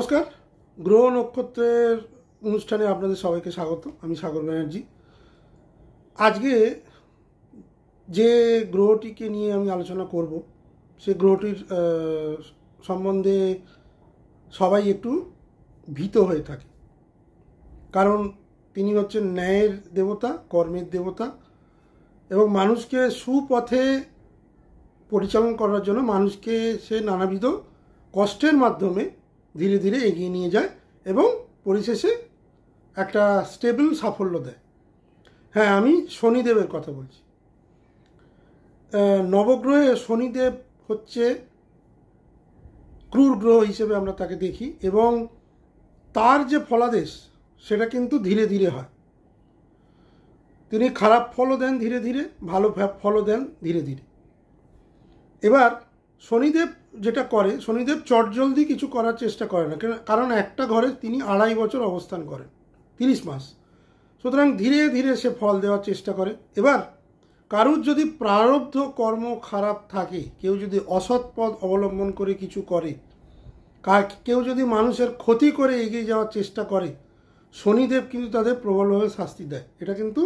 নমস্কার, গ্রহ নক্ষত্রের অনুষ্ঠানে আপনাদের সবাইকে স্বাগত। আমি সাগর ব্যানার্জি। আজকে যে গ্রহটিকে নিয়ে আমি আলোচনা করব, সে গ্রহটির সম্বন্ধে সবাই একটু ভীত হয়ে থাকে, কারণ তিনি হচ্ছেন ন্যায়ের দেবতা, কর্মের দেবতা এবং মানুষকে সুপথে পরিচালনা করার জন্য মানুষকে সে নানাবিধ কষ্টের মাধ্যমে ধীরে ধীরে এগিয়ে নিয়ে যায় এবং পরিশেষে একটা স্টেবল সাফল্য দেয়। হ্যাঁ, আমি শনিদেবের কথা বলছি। নবগ্রহে শনিদেব হচ্ছে ক্রূর গ্রহ হিসেবে আমরা তাকে দেখি এবং তার যে ফলাদেশ সেটা কিন্তু ধীরে ধীরে হয়। তিনি খারাপ ফলও দেন ধীরে ধীরে, ভালো ফলও দেন ধীরে ধীরে। এবার শনিদেব যেটা করে, শনিদেব চটজলদি কিছু করার চেষ্টা করে না, কারণ একটা ঘরে তিনি 2.5 বছর অবস্থান করেন, 30 মাস। সুতরাং ধীরে ধীরে সে ফল দেওয়ার চেষ্টা করে। এবার কারুর যদি প্রারব্ধ কর্ম খারাপ থাকে, কেউ যদি অসৎ পথ অবলম্বন করে কিছু করে, কেউ যদি মানুষের ক্ষতি করে এগিয়ে যাওয়ার চেষ্টা করে, শনিদেব কিন্তু তাদের প্রবলভাবে শাস্তি দেয়। এটা কিন্তু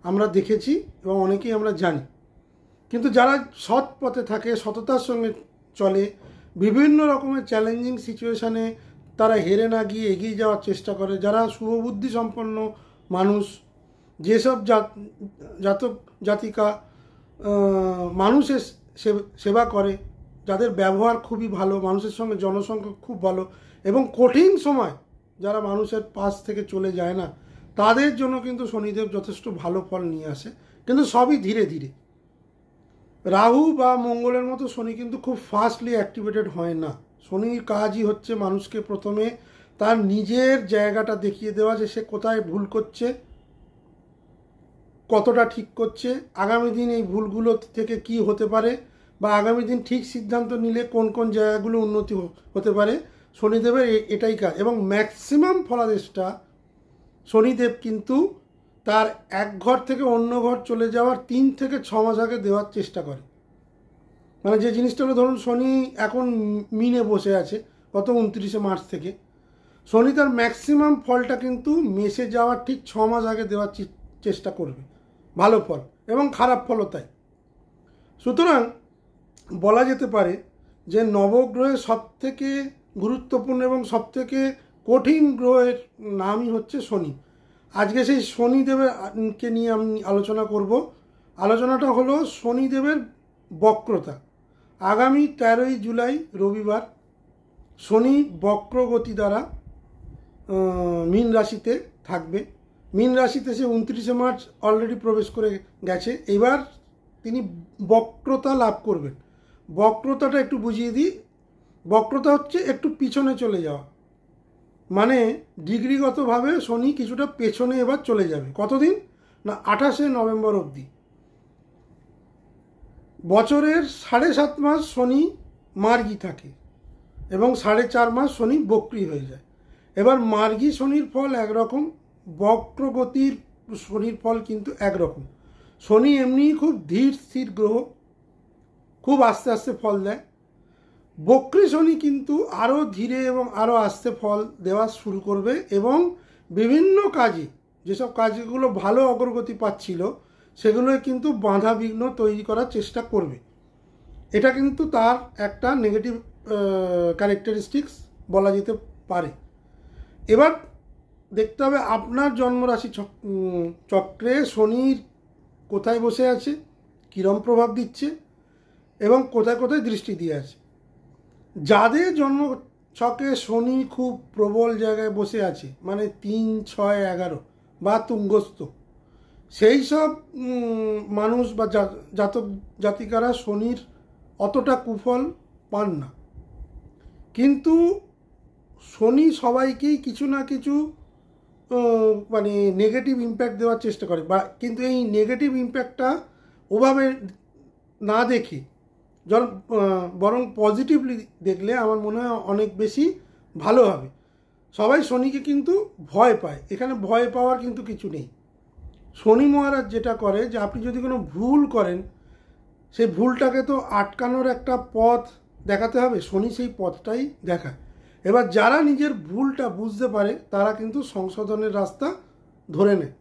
আমরা দেখেছি এবং অনেকেই আমরা জানি। কিন্তু যারা সৎ পথে থাকে, সততার সঙ্গে চলে, বিভিন্ন রকমের চ্যালেঞ্জিং সিচুয়েশানে তারা হেরে না গিয়ে এগিয়ে যাওয়ার চেষ্টা করে, যারা শুভবুদ্ধি সম্পন্ন মানুষ, যেসব জাতক জাতিকা মানুষের সেবা করে, যাদের ব্যবহার খুবই ভালো, মানুষের সঙ্গে জনসংখ্যা খুব ভালো এবং কঠিন সময় যারা মানুষের পাশ থেকে চলে যায় না, তাদের জন্য কিন্তু শনিদেব যথেষ্ট ভালো ফল নিয়ে আসে। কিন্তু সবই ধীরে ধীরে। রাহু বা মঙ্গলের মতো শনি কিন্তু খুব ফাস্টলি অ্যাক্টিভেটেড হয় না। শনির কাজই হচ্ছে মানুষকে প্রথমে তার নিজের জায়গাটা দেখিয়ে দেওয়া, যে সে কোথায় ভুল করছে, কতটা ঠিক করছে, আগামী দিন এই ভুলগুলো থেকে কি হতে পারে, বা আগামী দিন ঠিক সিদ্ধান্ত নিলে কোন কোন জায়গাগুলো উন্নতি হতে পারে। শনিদেবের এটাই কাজ। এবং ম্যাক্সিমাম ফলাদেশটা শনিদেব কিন্তু তার এক ঘর থেকে অন্য ঘর চলে যাওয়ার 3 থেকে 6 মাস আগে দেওয়ার চেষ্টা করে। মানে যে জিনিসটা হলো, ধরুন শনি এখন মিনে বসে আছে গত 29শে মার্চ থেকে, শনি তার ম্যাক্সিমাম ফলটা কিন্তু মেসে যাওয়ার ঠিক 6 মাস আগে দেওয়ার চেষ্টা করবে, ভালো ফল এবং খারাপ ফলও তাই। সুতরাং বলা যেতে পারে যে নবগ্রহের সবথেকে গুরুত্বপূর্ণ এবং সবথেকে কঠিন গ্রহের নামই হচ্ছে শনি। আজকে সেই শনিদেবকে নিয়ে আমি আলোচনা করব। আলোচনাটা হলো শনিদেবের বক্রতা। আগামী 13ই জুলাই রবিবার শনি বক্রগতি দ্বারা মীন রাশিতে থাকবে। মীন রাশিতে সে 29শে মার্চ অলরেডি প্রবেশ করে গেছে। এবার তিনি বক্রতা লাভ করবেন। বক্রতাটা একটু বুঝিয়ে দিই। বক্রতা হচ্ছে একটু পিছনে চলে যাওয়া, মানে ডিগ্রিগতভাবে শনি কিছুটা পেছনে এবার চলে যাবে। কতদিন না, 28শে নভেম্বর অবধি। বছরের 7.5 মাস শনি মার্গী থাকে এবং 4.5 মাস শনি বক্রী হয়ে যায়। এবার মার্গী শনির ফল একরকম, বক্রগতির শনির ফল কিন্তু একরকম। শনি এমনি খুব ধীর স্থির গ্রহ, খুব আস্তে আস্তে ফল দেয়। বক্রী শনি কিন্তু আরও ধীরে এবং আরও আস্তে ফল দেওয়া শুরু করবে এবং বিভিন্ন কাজে, যেসব কাজগুলো ভালো অগ্রগতি পাচ্ছিল, সেগুলোয় কিন্তু বাধা বিঘ্ন তৈরি করার চেষ্টা করবে। এটা কিন্তু তার একটা নেগেটিভ ক্যারেক্টারিস্টিক্স বলা যেতে পারে। এবার দেখতে হবে আপনার জন্মরাশি চক্রে শনির কোথায় বসে আছে, কীরকম প্রভাব দিচ্ছে এবং কোথায় কোথায় দৃষ্টি দিয়ে আছে। যাদের জন্ম ছকে শনি খুব প্রবল জায়গায় বসে আছে, মানে 3, 6, 11 বা তুঙ্গস্থ, সেই সব মানুষ বা জাতক জাতিকারা শনির অতটা কুফল পান না। কিন্তু শনি সবাইকেই কিছু না কিছু মানে নেগেটিভ ইম্প্যাক্ট দেওয়ার চেষ্টা করে, বা কিন্তু এই নেগেটিভ ইম্প্যাক্টটা ওভাবে না দেখে বরং পজিটিভলি দেখলে আমার মনে হয় অনেক বেশি ভালো হবে। সবাই শনিকে কিন্তু ভয় পায়, এখানে ভয় পাওয়ার কিন্তু কিছু নেই। শনি মহারাজ যেটা করে, যে আপনি যদি কোনো ভুল করেন, সেই ভুলটাকে তো আটকানোর একটা পথ দেখাতে হবে। শনি সেই পথটাই দেখায়। এবার যারা নিজের ভুলটা বুঝতে পারে তারা কিন্তু সংশোধনের রাস্তা ধরে নেয়।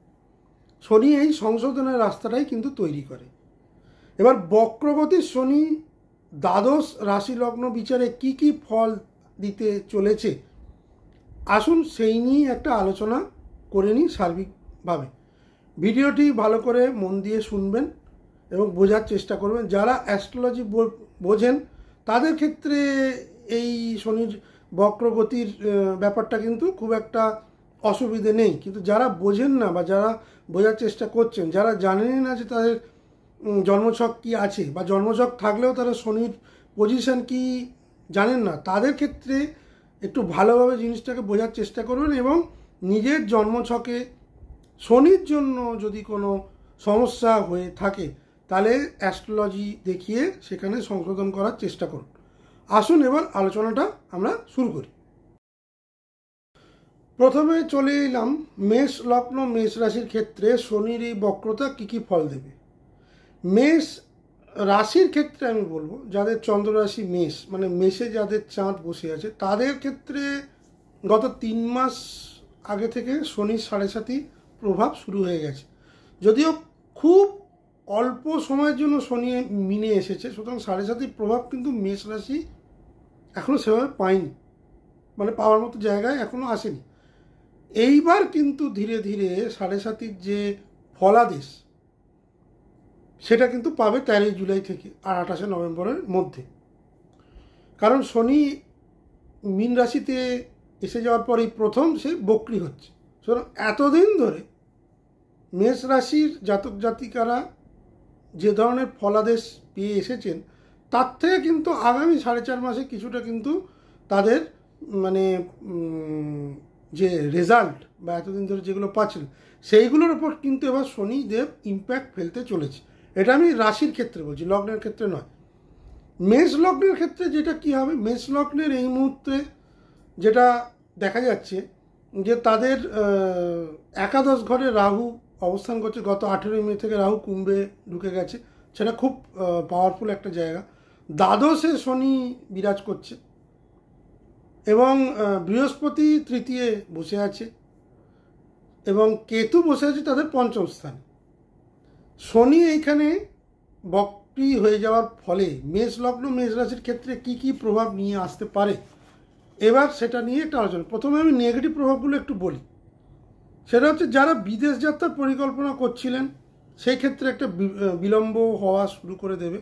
শনি এই সংশোধনের রাস্তাটাই কিন্তু তৈরি করে। এবার বক্রগতির শনি দ্বাদশ রাশি লগ্ন বিচারে কি কি ফল দিতে চলেছে, আসুন সেই নিয়ে একটা আলোচনা করে নিই সার্বিকভাবে। ভিডিওটি ভালো করে মন দিয়ে শুনবেন এবং বোঝার চেষ্টা করবেন। যারা অ্যাস্ট্রোলজি বোঝেন তাদের ক্ষেত্রে এই শনির বক্রগতির ব্যাপারটা কিন্তু খুব একটা অসুবিধে নেই, কিন্তু যারা বোঝেন না বা যারা বোঝার চেষ্টা করছেন, যারা জানেনই না যে তাদের জন্মছক কি আছে বা জন্মছক থাকলেও তারা শনির পজিশন কি জানেন না, তাদের ক্ষেত্রে একটু ভালোভাবে জিনিসটাকে বোঝার চেষ্টা করবেন এবং নিজের জন্মছকে শনির জন্য যদি কোনো সমস্যা হয়ে থাকে তাহলে অ্যাস্ট্রোলজি দেখিয়ে সেখানে সংশোধন করার চেষ্টা করুন। আসুন এবার আলোচনাটা আমরা শুরু করি। প্রথমে চলে এলাম মেষ লগ্ন মেষ রাশির ক্ষেত্রে শনির এই বক্রতা কী কী ফল দেবে। মেষ রাশির ক্ষেত্রে আমি বলবো, যাদের চন্দ্র রাশি মেষ, মানে মেষে যাদের চাঁদ বসে আছে তাদের ক্ষেত্রে গত 3 মাস আগে থেকে শনির 7.5 প্রভাব শুরু হয়ে গেছে। যদিও খুব অল্প সময়ের জন্য শনি মিনে এসেছে, সুতরাং 7.5 প্রভাব কিন্তু মেষ রাশি এখনও সেভাবে পায়নি, মানে পাওয়ার মতো জায়গায় এখনও আসেনি। এইবার কিন্তু ধীরে ধীরে 7.5 যে ফলাদেশ সেটা কিন্তু পাবে 13 জুলাই থেকে আর 28 নভেম্বরের মধ্যে। কারণ শনি মীন রাশিতে এসে যাওয়ার পরেই প্রথম সে বক্রি হচ্ছে। সুতরাং এতদিন ধরে মেষ রাশির জাতক জাতিকারা যে ধরনের ফলাদেশ পেয়ে এসেছেন তার থেকে কিন্তু আগামী 4.5 মাসে কিছুটা কিন্তু তাদের মানে যে রেজাল্ট বা এতদিন ধরে যেগুলো পাচ্ছেন সেইগুলোর ওপর কিন্তু এবার শনিদেব ইম্প্যাক্ট ফেলতে চলেছে। এটা আমি রাশির ক্ষেত্রে বলছি, লগ্নের ক্ষেত্রে নয়। মেষ লগ্নের ক্ষেত্রে যেটা কি হবে, মেষ লগ্নের এই মুহূর্তে যেটা দেখা যাচ্ছে যে তাদের একাদশ ঘরে রাহু অবস্থান করছে। গত 18 মে থেকে রাহু কুম্ভে ঢুকে গেছে, সেটা খুব পাওয়ারফুল একটা জায়গা। দ্বাদশে শনি বিরাজ করছে এবং বৃহস্পতি তৃতীয় বসে আছে এবং কেতু বসে আছে তাদের পঞ্চম স্থানে। শনি এইখানে বক্রি হয়ে যাওয়ার ফলে মেষ লগ্ন মেষ রাশির ক্ষেত্রে কি কি প্রভাব নিয়ে আসতে পারে এবার সেটা নিয়ে একটা আলোচনা। প্রথমে আমি নেগেটিভ প্রভাবগুলো একটু বলি। সেটা হচ্ছে যারা বিদেশ যাত্রার পরিকল্পনা করছিলেন সেই ক্ষেত্রে একটা বিলম্ব হওয়া শুরু করে দেবে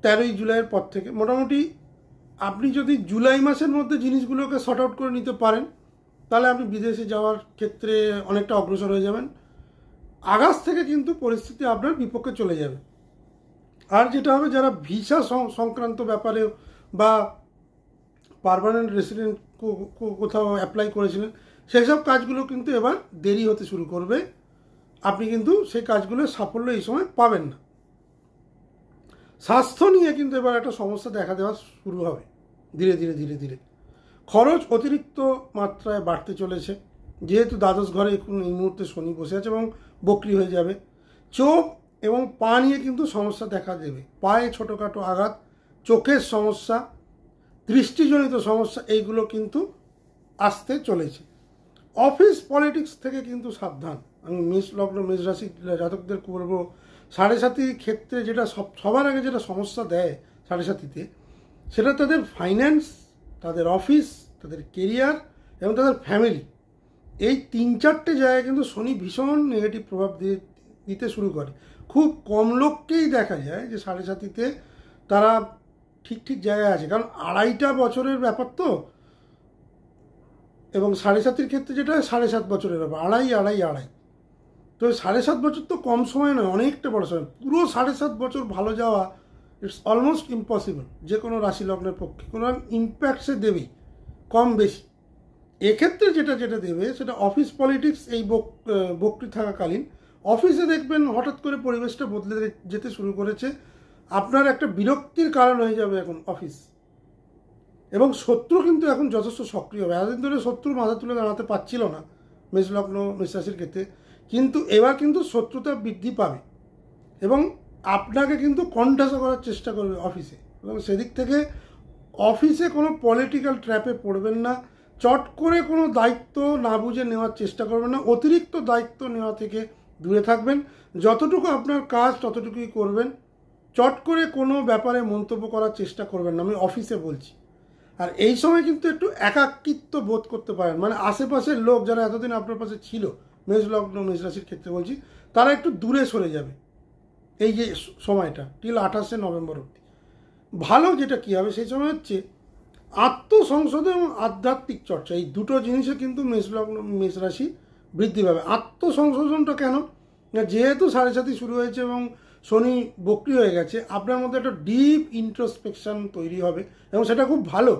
13 জুলাইয়ের পর থেকে। মোটামুটি আপনি যদি জুলাই মাসের মধ্যে জিনিসগুলোকে শর্ট আউট করে নিতে পারেন তাহলে আপনি বিদেশে যাওয়ার ক্ষেত্রে অনেকটা অগ্রসর হয়ে যাবেন। আগস্ট থেকে কিন্তু পরিস্থিতি আপনার বিপক্ষে চলে যাবে। আর যেটা হবে, যারা ভিসা সংক্রান্ত ব্যাপারে বা পার্মানেন্ট রেসিডেন্ট কোথাও অ্যাপ্লাই করেছিলেন সেই সব কাজগুলো কিন্তু এবার দেরি হতে শুরু করবে। আপনি কিন্তু সেই কাজগুলোর সাফল্য এই সময় পাবেন না। স্বাস্থ্য নিয়ে কিন্তু এবার একটা সমস্যা দেখা দেওয়া শুরু হবে ধীরে ধীরে ধীরে ধীরে। খরচ অতিরিক্ত মাত্রায় বাড়তে চলেছে, যেহেতু দ্বাদশ ঘরে এখন এই মুহূর্তে শনি বসে আছে এবং বক্রি হয়ে যাবে। চোখ এবং পা নিয়ে কিন্তু সমস্যা দেখা দেবে। পায়ে ছোটোখাটো আঘাত, চোখের সমস্যা, দৃষ্টিজনিত সমস্যা এইগুলো কিন্তু আসতে চলেছে। অফিস পলিটিক্স থেকে কিন্তু সাবধান। আমি মেষ লগ্ন মেষ রাশি জাতকদের বলবো 7.5 ক্ষেত্রে যেটা সবার আগে যেটা সমস্যা দেয় 7.5-তে, সেটা তাদের ফাইন্যান্স, তাদের অফিস, তাদের কেরিয়ার এবং তাদের ফ্যামিলি। এই 3-4টে জায়গায় কিন্তু শনি ভীষণ নেগেটিভ প্রভাব দিতে শুরু করে। খুব কম লোককেই দেখা যায় যে 7.5-তে তারা ঠিক ঠিক জায়গায় আছে, কারণ 2.5 বছরের ব্যাপার তো। এবং 7.5-এর ক্ষেত্রে যেটা 7.5 বছরের ব্যাপার, আড়াই। তো 7.5 বছর তো কম সময় নয়, অনেকটা বড় সময়। পুরো 7.5 বছর ভালো যাওয়া ইটস অলমোস্ট ইম্পসিবল যে কোনো রাশি লগ্নের পক্ষে। কোনো ইম্প্যাক্ট সে দেবেই, কম বেশি। এক্ষেত্রে যেটা দেবে সেটা অফিস পলিটিক্স। এই বক্রি থাকাকালীন অফিসে দেখবেন হঠাৎ করে পরিবেশটা বদলে যেতে শুরু করেছে। আপনার একটা বিরক্তির কারণ হয়ে যাবে এখন অফিস। এবং শত্রু কিন্তু এখন যথেষ্ট সক্রিয় হবে। এতদিন ধরে শত্রু মাথা তুলে দাঁড়াতে পারছিল না মেষ লগ্ন মেষ রাশির ক্ষেত্রে, কিন্তু এবার কিন্তু শত্রুতা বৃদ্ধি পাবে এবং আপনাকে কিন্তু কণ্ঠাসা করার চেষ্টা করবে অফিসে। এবং সেদিক থেকে অফিসে কোনো পলিটিক্যাল ট্র্যাপে পড়বেন না, চট করে কোনো দায়িত্ব না বুঝে নেওয়ার চেষ্টা করবেন না, অতিরিক্ত দায়িত্ব নেওয়া থেকে দূরে থাকবেন, যতটুকু আপনার কাজ ততটুকুই করবেন, চট করে কোনো ব্যাপারে মন্তব্য করার চেষ্টা করবেন না, আমি অফিসে বলছি। আর এই সময় কিন্তু একটু একাকিত্ব বোধ করতে পারেন, মানে আশেপাশের লোক যারা এতদিন আপনার পাশে ছিল, মেষ লগ্ন মেষ রাশির ক্ষেত্রে বলছি, তারা একটু দূরে সরে যাবে এই যে সময়টা টিল 28শে নভেম্বর অবধি। ভালো যেটা কী হবে সেই সময় হচ্ছে আত্মসংশোধন এবং আধ্যাত্মিক চর্চা, এই দুটো জিনিসে কিন্তু মেষ লগ্ন মেষ রাশি বৃদ্ধি পাবে। আত্মসংশোধনটা কেন? যেহেতু 7.5 শুরু হয়েছে এবং শনি বক্রি হয়ে গেছে, আপনার মধ্যে একটা ডিপ ইন্ট্রোস্পেকশন তৈরি হবে এবং সেটা খুব ভালো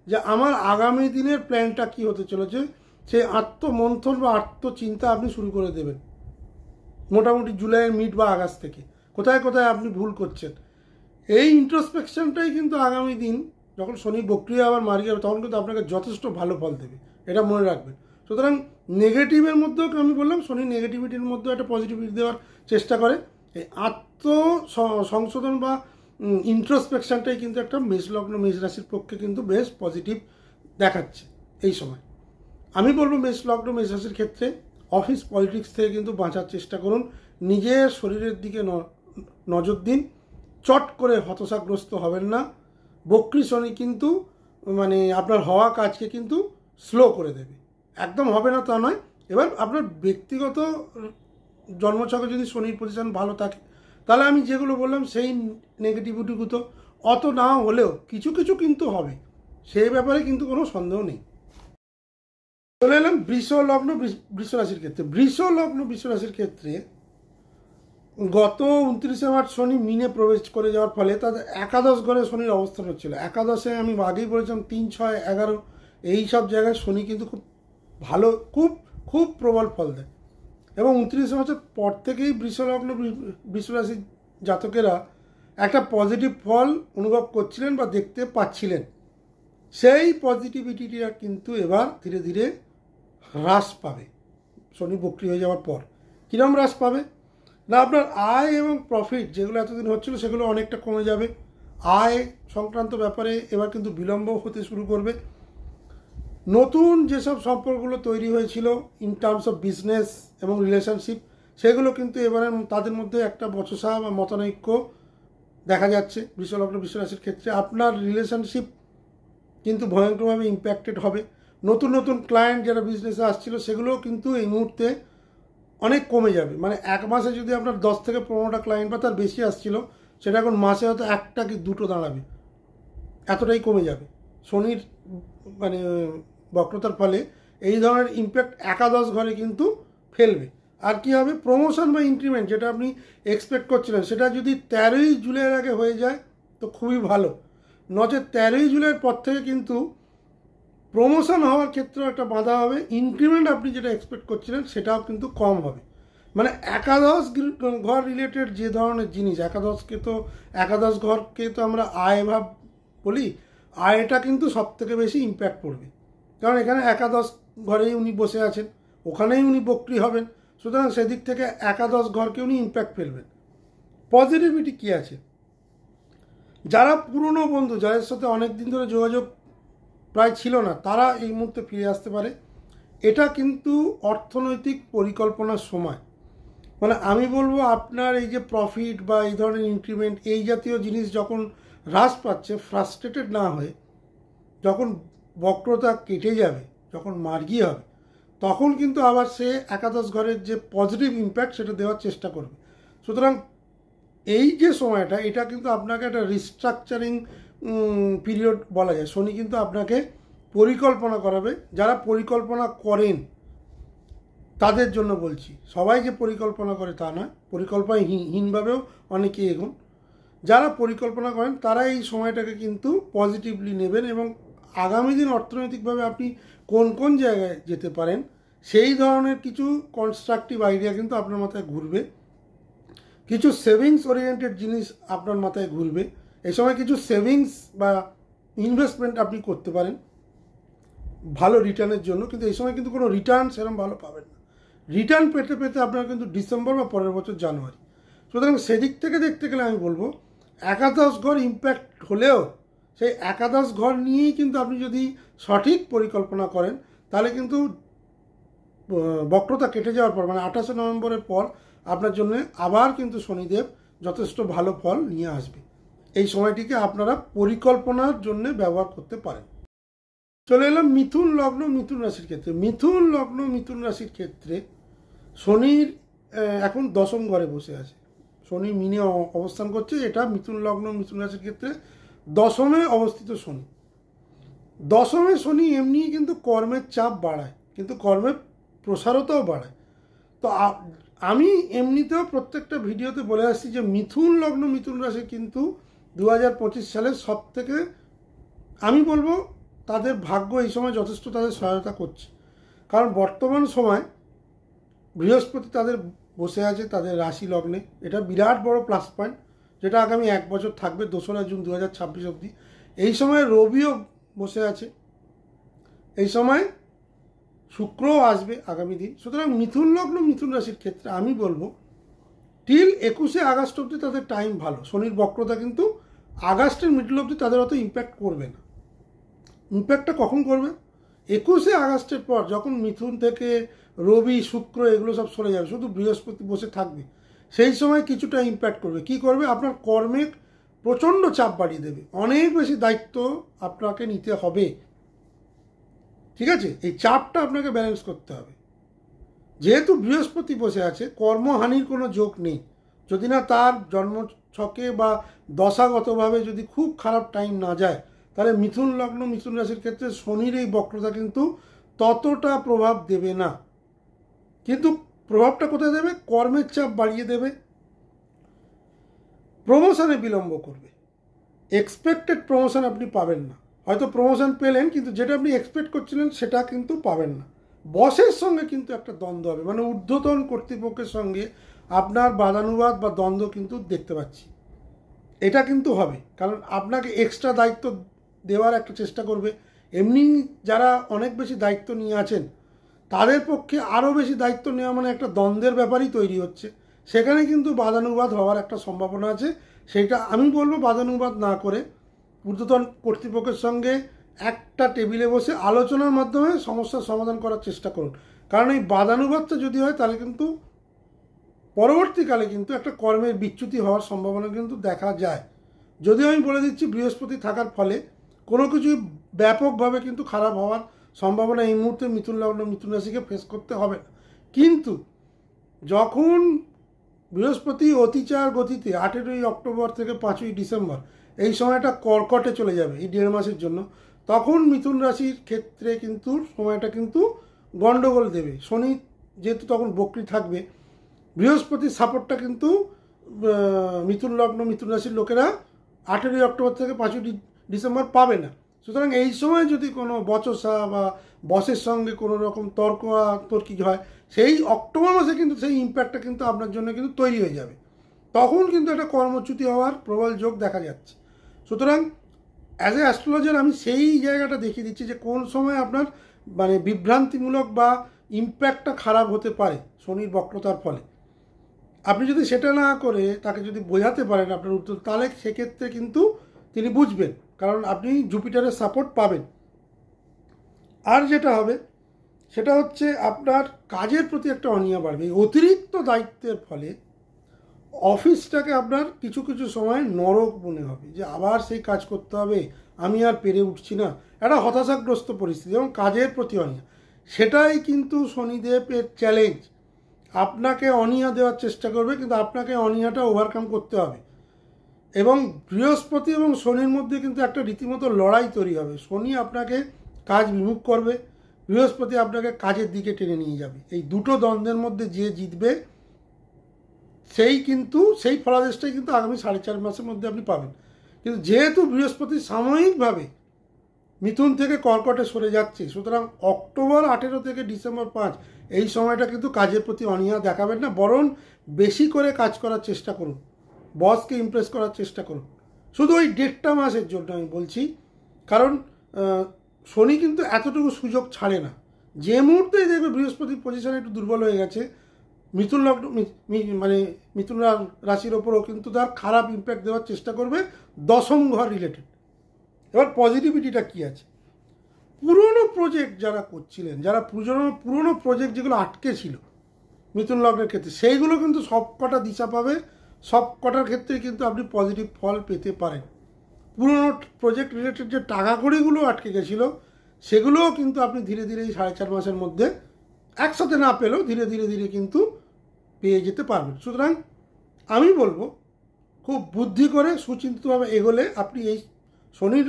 যে আমার আগামী দিনের প্ল্যানটা কী হতে চলেছে, সেই আত্মমন্থন বা আত্মচিন্তা আপনি শুরু করে দেবেন মোটামুটি জুলাইয়ের মিড বা আগস্ট থেকে, কোথায় কোথায় আপনি ভুল করছেন। এই ইন্ট্রোস্পেকশনটাই কিন্তু আগামী দিন যখন শনি বক্রি আবার মারি যাবে তখন কিন্তু আপনাকে যথেষ্ট ভালো ফল দেবে, এটা মনে রাখবেন। সুতরাং নেগেটিভের মধ্যেও আমি বললাম শনি নেগেটিভিটির মধ্যেও একটা পজিটিভিটি দেওয়ার চেষ্টা করে। এই সংশোধন বা ইন্ট্রোস্পেকশনটাই কিন্তু একটা মেষ লগ্ন মেষ রাশির পক্ষে কিন্তু বেশ পজিটিভ দেখাচ্ছে এই সময়। আমি বলবো মেষ লগ্ন মেষ রাশির ক্ষেত্রে অফিস পলিটিক্স থেকে কিন্তু বাঁচার চেষ্টা করুন, নিজের শরীরের দিকে নজর দিন, চট করে হতাশাগ্রস্ত হবেন না। বক্রি শনি কিন্তু মানে আপনার হওয়া কাজকে কিন্তু স্লো করে দেবে, একদম হবে না তা নয়। এবার আপনার ব্যক্তিগত জন্মছকে যদি শনির পজিশন ভালো থাকে তাহলে আমি যেগুলো বললাম সেই নেগেটিভিটিগুলো তো অত না হলেও কিছু কিছু কিন্তু হবে, সেই ব্যাপারে কিন্তু কোনো সন্দেহ নেই। চলে এলাম বৃষ লগ্ন বৃষ রাশির ক্ষেত্রে। বৃষ লগ্ন বৃষ রাশির ক্ষেত্রে গত 29শে মার্চ শনি মিনে প্রবেশ করে যাওয়ার ফলে তাদের একাদশ ঘরে শনির অবস্থান হচ্ছিল। একাদশে আমি আগেই বলেছিলাম 3, 6, 11 এই সব জায়গায় শনি কিন্তু খুব ভালো, খুব খুব প্রবল ফল দেয় এবং 29শে মার্চের পর থেকেই বৃষ লগ্ন বৃষ রাশির জাতকেরা একটা পজিটিভ ফল অনুভব করছিলেন বা দেখতে পাচ্ছিলেন। সেই পজিটিভিটিটা কিন্তু এবার ধীরে ধীরে হ্রাস পাবে শনি বক্রি হয়ে যাওয়ার পর। কীরকম হ্রাস পাবে না, আপনার আয় এবং প্রফিট যেগুলো এতদিন হচ্ছিল সেগুলো অনেকটা কমে যাবে। আয় সংক্রান্ত ব্যাপারে এবার কিন্তু বিলম্ব হতে শুরু করবে। নতুন যেসব সম্পর্কগুলো তৈরি হয়েছিল ইন টার্মস অফ বিজনেস এবং রিলেশনশিপ, সেগুলো কিন্তু এবারে তাদের মধ্যে একটা বচসা বা মতানৈক্য দেখা যাচ্ছে। বৃষ লগ্ন বৃষ রাশির ক্ষেত্রে আপনার রিলেশনশিপ কিন্তু ভয়ঙ্করভাবে ইম্প্যাক্টেড হবে। নতুন নতুন ক্লায়েন্ট যারা বিজনেসে আসছিল সেগুলোও কিন্তু এই মুহূর্তে অনেক কমে যাবে। মানে এক মাসে যদি আপনার 10 থেকে 15টা ক্লায়েন্ট বা তার বেশি আসছিল, সেটা এখন মাসে হয়তো 1টা কি 2টো দাঁড়াবে, এতটাই কমে যাবে। শনির মানে বক্রতার ফলে এই ধরনের ইম্প্যাক্ট একাদশ ঘরে কিন্তু ফেলবে। আর কি হবে, প্রমোশন বা ইনক্রিমেন্ট যেটা আপনি এক্সপেক্ট করছিলেন সেটা যদি 13ই জুলাইয়ের আগে হয়ে যায় তো খুবই ভালো, নচেত 13ই জুলাইয়ের পর থেকে কিন্তু প্রমোশন হওয়ার ক্ষেত্রেও একটা বাধা হবে। ইনক্রিমেন্ট আপনি যেটা এক্সপেক্ট করছিলেন সেটাও কিন্তু কম হবে। মানে একাদশ ঘর রিলেটেড যে ধরনের জিনিস, একাদশ ঘরকে তো আমরা আয় ভাব বলি, আয়টা কিন্তু সব থেকে বেশি ইম্প্যাক্ট পড়বে, কারণ এখানে একাদশ ঘরেই উনি বসে আছেন, ওখানেই উনি বক্রি হবেন। সুতরাং সেদিক থেকে একাদশ ঘরকে উনি ইম্প্যাক্ট ফেলবেন। পজিটিভিটি কী আছে, যারা পুরনো বন্ধু যাদের সাথে অনেক দিন ধরে যোগাযোগ প্রায় ছিল না তারা এই মুহূর্তে ফিরে আসতে পারে। এটা কিন্তু অর্থনৈতিক পরিকল্পনার সময়। মানে আমি বলবো আপনার এই যে প্রফিট বা এই ধরনের ইনক্রিমেন্ট এই জাতীয় জিনিস যখন হ্রাস পাচ্ছে, ফ্রাস্ট্রেটেড না হয়ে যখন বক্রতা কেটে যাবে, যখন মার্গী হবে, তখন কিন্তু আবার সে একাদশ ঘরের যে পজিটিভ ইম্প্যাক্ট সেটা দেওয়ার চেষ্টা করবে। সুতরাং এই যে সময়টা এটা কিন্তু আপনাকে একটা রিস্ট্রাকচারিং পিরিয়ড বলা যায়। শনি কিন্তু আপনাকে পরিকল্পনা করাবে। যারা পরিকল্পনা করেন তাদের জন্য বলছি, সবাই যে পরিকল্পনা করে তা নয়, পরিকল্পনাহীনভাবেও অনেকে এগোন। যারা পরিকল্পনা করেন তারা এই সময়টাকে কিন্তু পজিটিভলি নেবেন এবং আগামী দিন অর্থনৈতিকভাবে আপনি কোন কোন জায়গায় যেতে পারেন সেই ধরনের কিছু কনস্ট্রাকটিভ আইডিয়া কিন্তু আপনার মাথায় ঘুরবে। কিছু সেভিংস ওরিয়েন্টেড জিনিস আপনার মাথায় ঘুরবে। এই সময় কিছু সেভিংস বা ইনভেস্টমেন্ট আপনি করতে পারেন ভালো রিটার্নের জন্য, কিন্তু এই সময় কিন্তু কোনো রিটার্ন সেরকম ভালো পাবেন না। রিটার্ন পেতে পেতে আপনার কিন্তু ডিসেম্বর বা পরের বছর জানুয়ারি। সুতরাং সেদিক থেকে দেখতে গেলে আমি বলবো একাদশ ঘর ইম্প্যাক্ট হলেও সেই একাদশ ঘর নিয়েই কিন্তু আপনি যদি সঠিক পরিকল্পনা করেন তাহলে কিন্তু বক্রতা কেটে যাওয়ার পর মানে 28 নভেম্বরের পর আপনার জন্য আবার কিন্তু শনিদেব যথেষ্ট ভালো ফল নিয়ে আসবে। এই সময়টিকে আপনারা পরিকল্পনার জন্য ব্যবহার করতে পারেন। চলে এলাম মিথুন লগ্ন মিথুন রাশির ক্ষেত্রে। মিথুন লগ্ন মিথুন রাশির ক্ষেত্রে শনির এখন দশম ঘরে বসে আছে, শনি মিনে অবস্থান করছে। এটা মিথুন লগ্ন মিথুন রাশির ক্ষেত্রে দশমে অবস্থিত শনি। দশমে শনি এমনি কিন্তু কর্মের চাপ বাড়ায়, কিন্তু কর্মের প্রসারতাও বাড়ায়। তো আমি এমনিতেও প্রত্যেকটা ভিডিওতে বলে আসছি যে মিথুন লগ্ন মিথুন রাশি কিন্তু 2025 সালের সব থেকে আমি বলবো তাদের ভাগ্য এই সময় যথেষ্ট তাদের সহায়তা করছে। কারণ বর্তমান সময় বৃহস্পতি তাদের বসে আছে তাদের রাশি লগ্নে, এটা বিরাট বড় প্লাস পয়েন্ট, যেটা আগামী 1 বছর থাকবে 2রা জুন 2026 অবধি। এই সময় রবিও বসে আছে, এই সময় শুক্রও আসবে আগামী দিন। সুতরাং মিথুন লগ্ন মিথুন রাশির ক্ষেত্রে আমি বলবো টিল 21শে আগস্ট অবধি তাদের টাইম ভালো। শনির বক্রতা কিন্তু আগস্টের মিডল অবধি তাদের অত ইম্প্যাক্ট করবে না। ইম্প্যাক্টটা কখন করবে? 21শে আগস্টের পর যখন মিথুন থেকে রবি শুক্র এগুলো সব সরে যাবে, শুধু বৃহস্পতি বসে থাকবে, সেই সময় কিছুটা ইম্প্যাক্ট করবে। কি করবে? আপনার কর্মে প্রচণ্ড চাপ বাড়িয়ে দেবে, অনেক বেশি দায়িত্ব আপনাকে নিতে হবে। ঠিক আছে, এই চাপটা আপনাকে ব্যালেন্স করতে হবে। যেহেতু বৃহস্পতি বসে আছে, কর্মহানির কোনো যোগ নেই, যদি না তার জন্মছকে বা দশাগতভাবে যদি খুব খারাপ টাইম না যায়, তাহলে মিথুন লগ্ন মিথুন রাশির ক্ষেত্রে শনির এই বক্রতা কিন্তু ততটা প্রভাব দেবে না। কিন্তু প্রভাবটা কোথায় দেবে? কর্মের চাপ বাড়িয়ে দেবে, প্রমোশনে বিলম্ব করবে, এক্সপেক্টেড প্রমোশন আপনি পাবেন না। হয়তো প্রমোশন পেলেন, কিন্তু যেটা আপনি এক্সপেক্ট করছিলেন সেটা কিন্তু পাবেন না। বসের সঙ্গে কিন্তু একটা দ্বন্দ্ব হবে, মানে ঊর্ধ্বতন কর্তৃপক্ষের সঙ্গে আপনার বাদানুবাদ বা দ্বন্দ্ব কিন্তু দেখতে পাচ্ছি। এটা কিন্তু হবে, কারণ আপনাকে এক্সট্রা দায়িত্ব দেওয়ার একটা চেষ্টা করবে। এমনি যারা অনেক বেশি দায়িত্ব নিয়ে আছেন তাদের পক্ষে আরও বেশি দায়িত্ব নেওয়া মানে একটা দ্বন্দ্বের ব্যাপারই তৈরি হচ্ছে। সেখানে কিন্তু বাদানুবাদ হওয়ার একটা সম্ভাবনা আছে। সেটা আমি বলবো বাদানুবাদ না করে ঊর্ধ্বতন কর্তৃপক্ষের সঙ্গে একটা টেবিলে বসে আলোচনার মাধ্যমে সমস্যার সমাধান করার চেষ্টা করুন। কারণ এই বাদানুবাদটা যদি হয় তাহলে কিন্তু পরবর্তীকালে কিন্তু একটা কর্মের বিচ্যুতি হওয়ার সম্ভাবনা কিন্তু দেখা যায়। যদিও আমি বলে দিচ্ছি বৃহস্পতি থাকার ফলে কোনো কিছুই ব্যাপকভাবে কিন্তু খারাপ হওয়ার সম্ভাবনা এই মুহূর্তে মিথুন লগ্ন মিথুন রাশিকে ফেস করতে হবে না। কিন্তু যখন বৃহস্পতি অতিচার গতিতে 18ই অক্টোবর থেকে 5ই ডিসেম্বর এই সময়টা কর্কটে চলে যাবে এই 1.5 মাসের জন্য, তখন মিথুন রাশির ক্ষেত্রে কিন্তু সময়টা কিন্তু গণ্ডগোল দেবে। শনি যেহেতু তখন বক্রী থাকবে, বৃহস্পতির সাপোর্টটা কিন্তু মিথুন লগ্ন মিথুন রাশির লোকেরা 18ই অক্টোবর থেকে 5ই ডিসেম্বর পাবে না। সুতরাং এই সময় যদি কোনো বচসা বা বসের সঙ্গে কোনো রকম তর্কি হয়, সেই অক্টোবর মাসে কিন্তু সেই ইম্প্যাক্টটা কিন্তু আপনার জন্য কিন্তু তৈরি হয়ে যাবে। তখন কিন্তু একটা কর্মচ্যুতি হওয়ার প্রবল যোগ দেখা যাচ্ছে। সুতরাং অ্যাজ এ অ্যাস্ট্রোলজার আমি সেই জায়গাটা দেখিয়ে দিচ্ছি যে কোন সময় আপনার মানে বিভ্রান্তিমূলক বা ইম্প্যাক্টটা খারাপ হতে পারে শনির বক্রতার ফলে। আপনি যদি সেটা না করে তাকে যদি বোঝাতে পারেন আপনার উত্তর, তাহলে সেক্ষেত্রে কিন্তু তিনি বুঝবেন, কারণ আপনি জুপিটারের সাপোর্ট পাবেন। আর যেটা হবে সেটা হচ্ছে আপনার কাজের প্রতি একটা অনীহা বাড়বে। অতিরিক্ত দায়িত্বের ফলে অফিসটাকে আপনার কিছু কিছু সময় নরক মনে হবে, যে আবার সেই কাজ করতে হবে, আমি আর পেরে উঠছি না, একটা হতাশাগ্রস্ত পরিস্থিতি এবং কাজের প্রতি অনীহা। সেটাই কিন্তু শনিদেবের চ্যালেঞ্জ। আপনাকে অনীহা দেওয়ার চেষ্টা করবে, কিন্তু আপনাকে অনীহাটা ওভারকাম করতে হবে। এবং বৃহস্পতি এবং শনির মধ্যে কিন্তু একটা রীতিমতো লড়াই তৈরি হবে। শনি আপনাকে কাজ বিমুখ করবে, বৃহস্পতি আপনাকে কাজের দিকে টেনে নিয়ে যাবে। এই দুটো দ্বন্দ্বের মধ্যে যে জিতবে সেই ফলাদেশটাই কিন্তু আগামী 4.5 মাসের মধ্যে আপনি পাবেন। কিন্তু যেহেতু বৃহস্পতি সাময়িকভাবে মিথুন থেকে কর্কটে সরে যাচ্ছে, সুতরাং অক্টোবর 18 থেকে ডিসেম্বর 5 এই সময়টা কিন্তু কাজের প্রতি অনীহা দেখাবেন না, বরং বেশি করে কাজ করার চেষ্টা করুন, বসকে ইমপ্রেস করার চেষ্টা করুন। শুধু ওই 1.5 মাসের জন্য আমি বলছি, কারণ শনি কিন্তু এতটুকু সুযোগ ছাড়ে না। যে মুহূর্তেই দেখবে বৃহস্পতির পজিশন একটু দুর্বল হয়ে গেছে, মিথুন লগ্ন মানে মিথুন রাশির ওপরও কিন্তু তার খারাপ ইম্প্যাক্ট দেওয়ার চেষ্টা করবে, দশম ঘর রিলেটেড। এবার পজিটিভিটিটা কী আছে? পুরনো প্রজেক্ট যারা করছিলেন, যারা পুরনো প্রজেক্ট যেগুলো আটকে ছিল মিথুন লগ্নের ক্ষেত্রে, সেইগুলো কিন্তু সব কটা দিশা পাবে, সব কটার ক্ষেত্রে কিন্তু আপনি পজিটিভ ফল পেতে পারেন। পুরনো প্রজেক্ট রিলেটেড যে টাকা কড়িগুলো আটকে গেছিলো সেগুলোও কিন্তু আপনি ধীরে ধীরে এই 4.5 মাসের মধ্যে একসাথে না পেলেও ধীরে ধীরে ধীরে কিন্তু পেয়ে যেতে পারবেন। সুতরাং আমি বলবো খুব বুদ্ধি করে সুচিন্তিতভাবে এগোলে আপনি এই শনির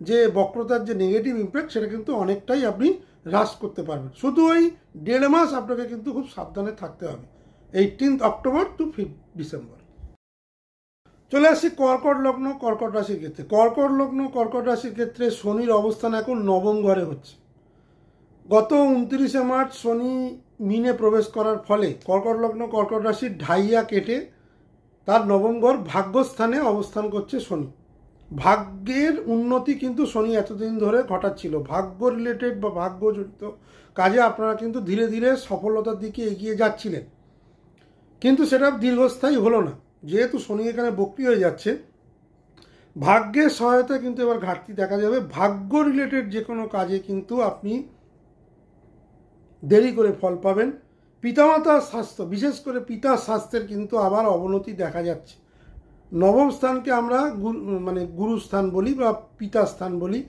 যে বক্রতার যে নেগেটিভ ইম্প্যাক্ট সেটা কিন্তু অনেকটাই আপনি হ্রাস করতে পারবেন। শুধু ওই 1.5 মাস আপনাকে কিন্তু খুব সাবধানে থাকতে হবে, 18 অক্টোবর টু 5 ডিসেম্বর। চলে আসছি কর্কট লগ্ন কর্কট রাশির ক্ষেত্রে। কর্কট লগ্ন কর্কট রাশির ক্ষেত্রে শনির অবস্থান এখন নবম ঘরে হচ্ছে। গত 29শে মার্চ শনি মিনে প্রবেশ করার ফলে কর্কট লগ্ন কর্কট রাশির ঢাইয়া কেটে তার নবম ঘর ভাগ্যস্থানে অবস্থান করছে শনি। ভাগ্যের উন্নতি কিন্তু শনি এতদিন ধরে ঘটাচ্ছিল। ভাগ্য রিলেটেড বা ভাগ্য জড়িত কাজে আপনারা কিন্তু ধীরে ধীরে সফলতার দিকে এগিয়ে যাচ্ছিলেন, কিন্তু সেটা দীর্ঘস্থায়ী হলো না। যেহেতু শনি এখানে বক্রী হয়ে যাচ্ছে, ভাগ্যের সহায়তা কিন্তু এবার ঘাটতি দেখা যাবে। ভাগ্য রিলেটেড যে কোনো কাজে কিন্তু আপনি দেরি করে ফল পাবেন। পিতামাতার স্বাস্থ্য, বিশেষ করে পিতার স্বাস্থ্যের কিন্তু আবার অবনতি দেখা যাচ্ছে। নবম স্থানকে আমরা গুরুস্থান বলি বা পিতা স্থান বলি।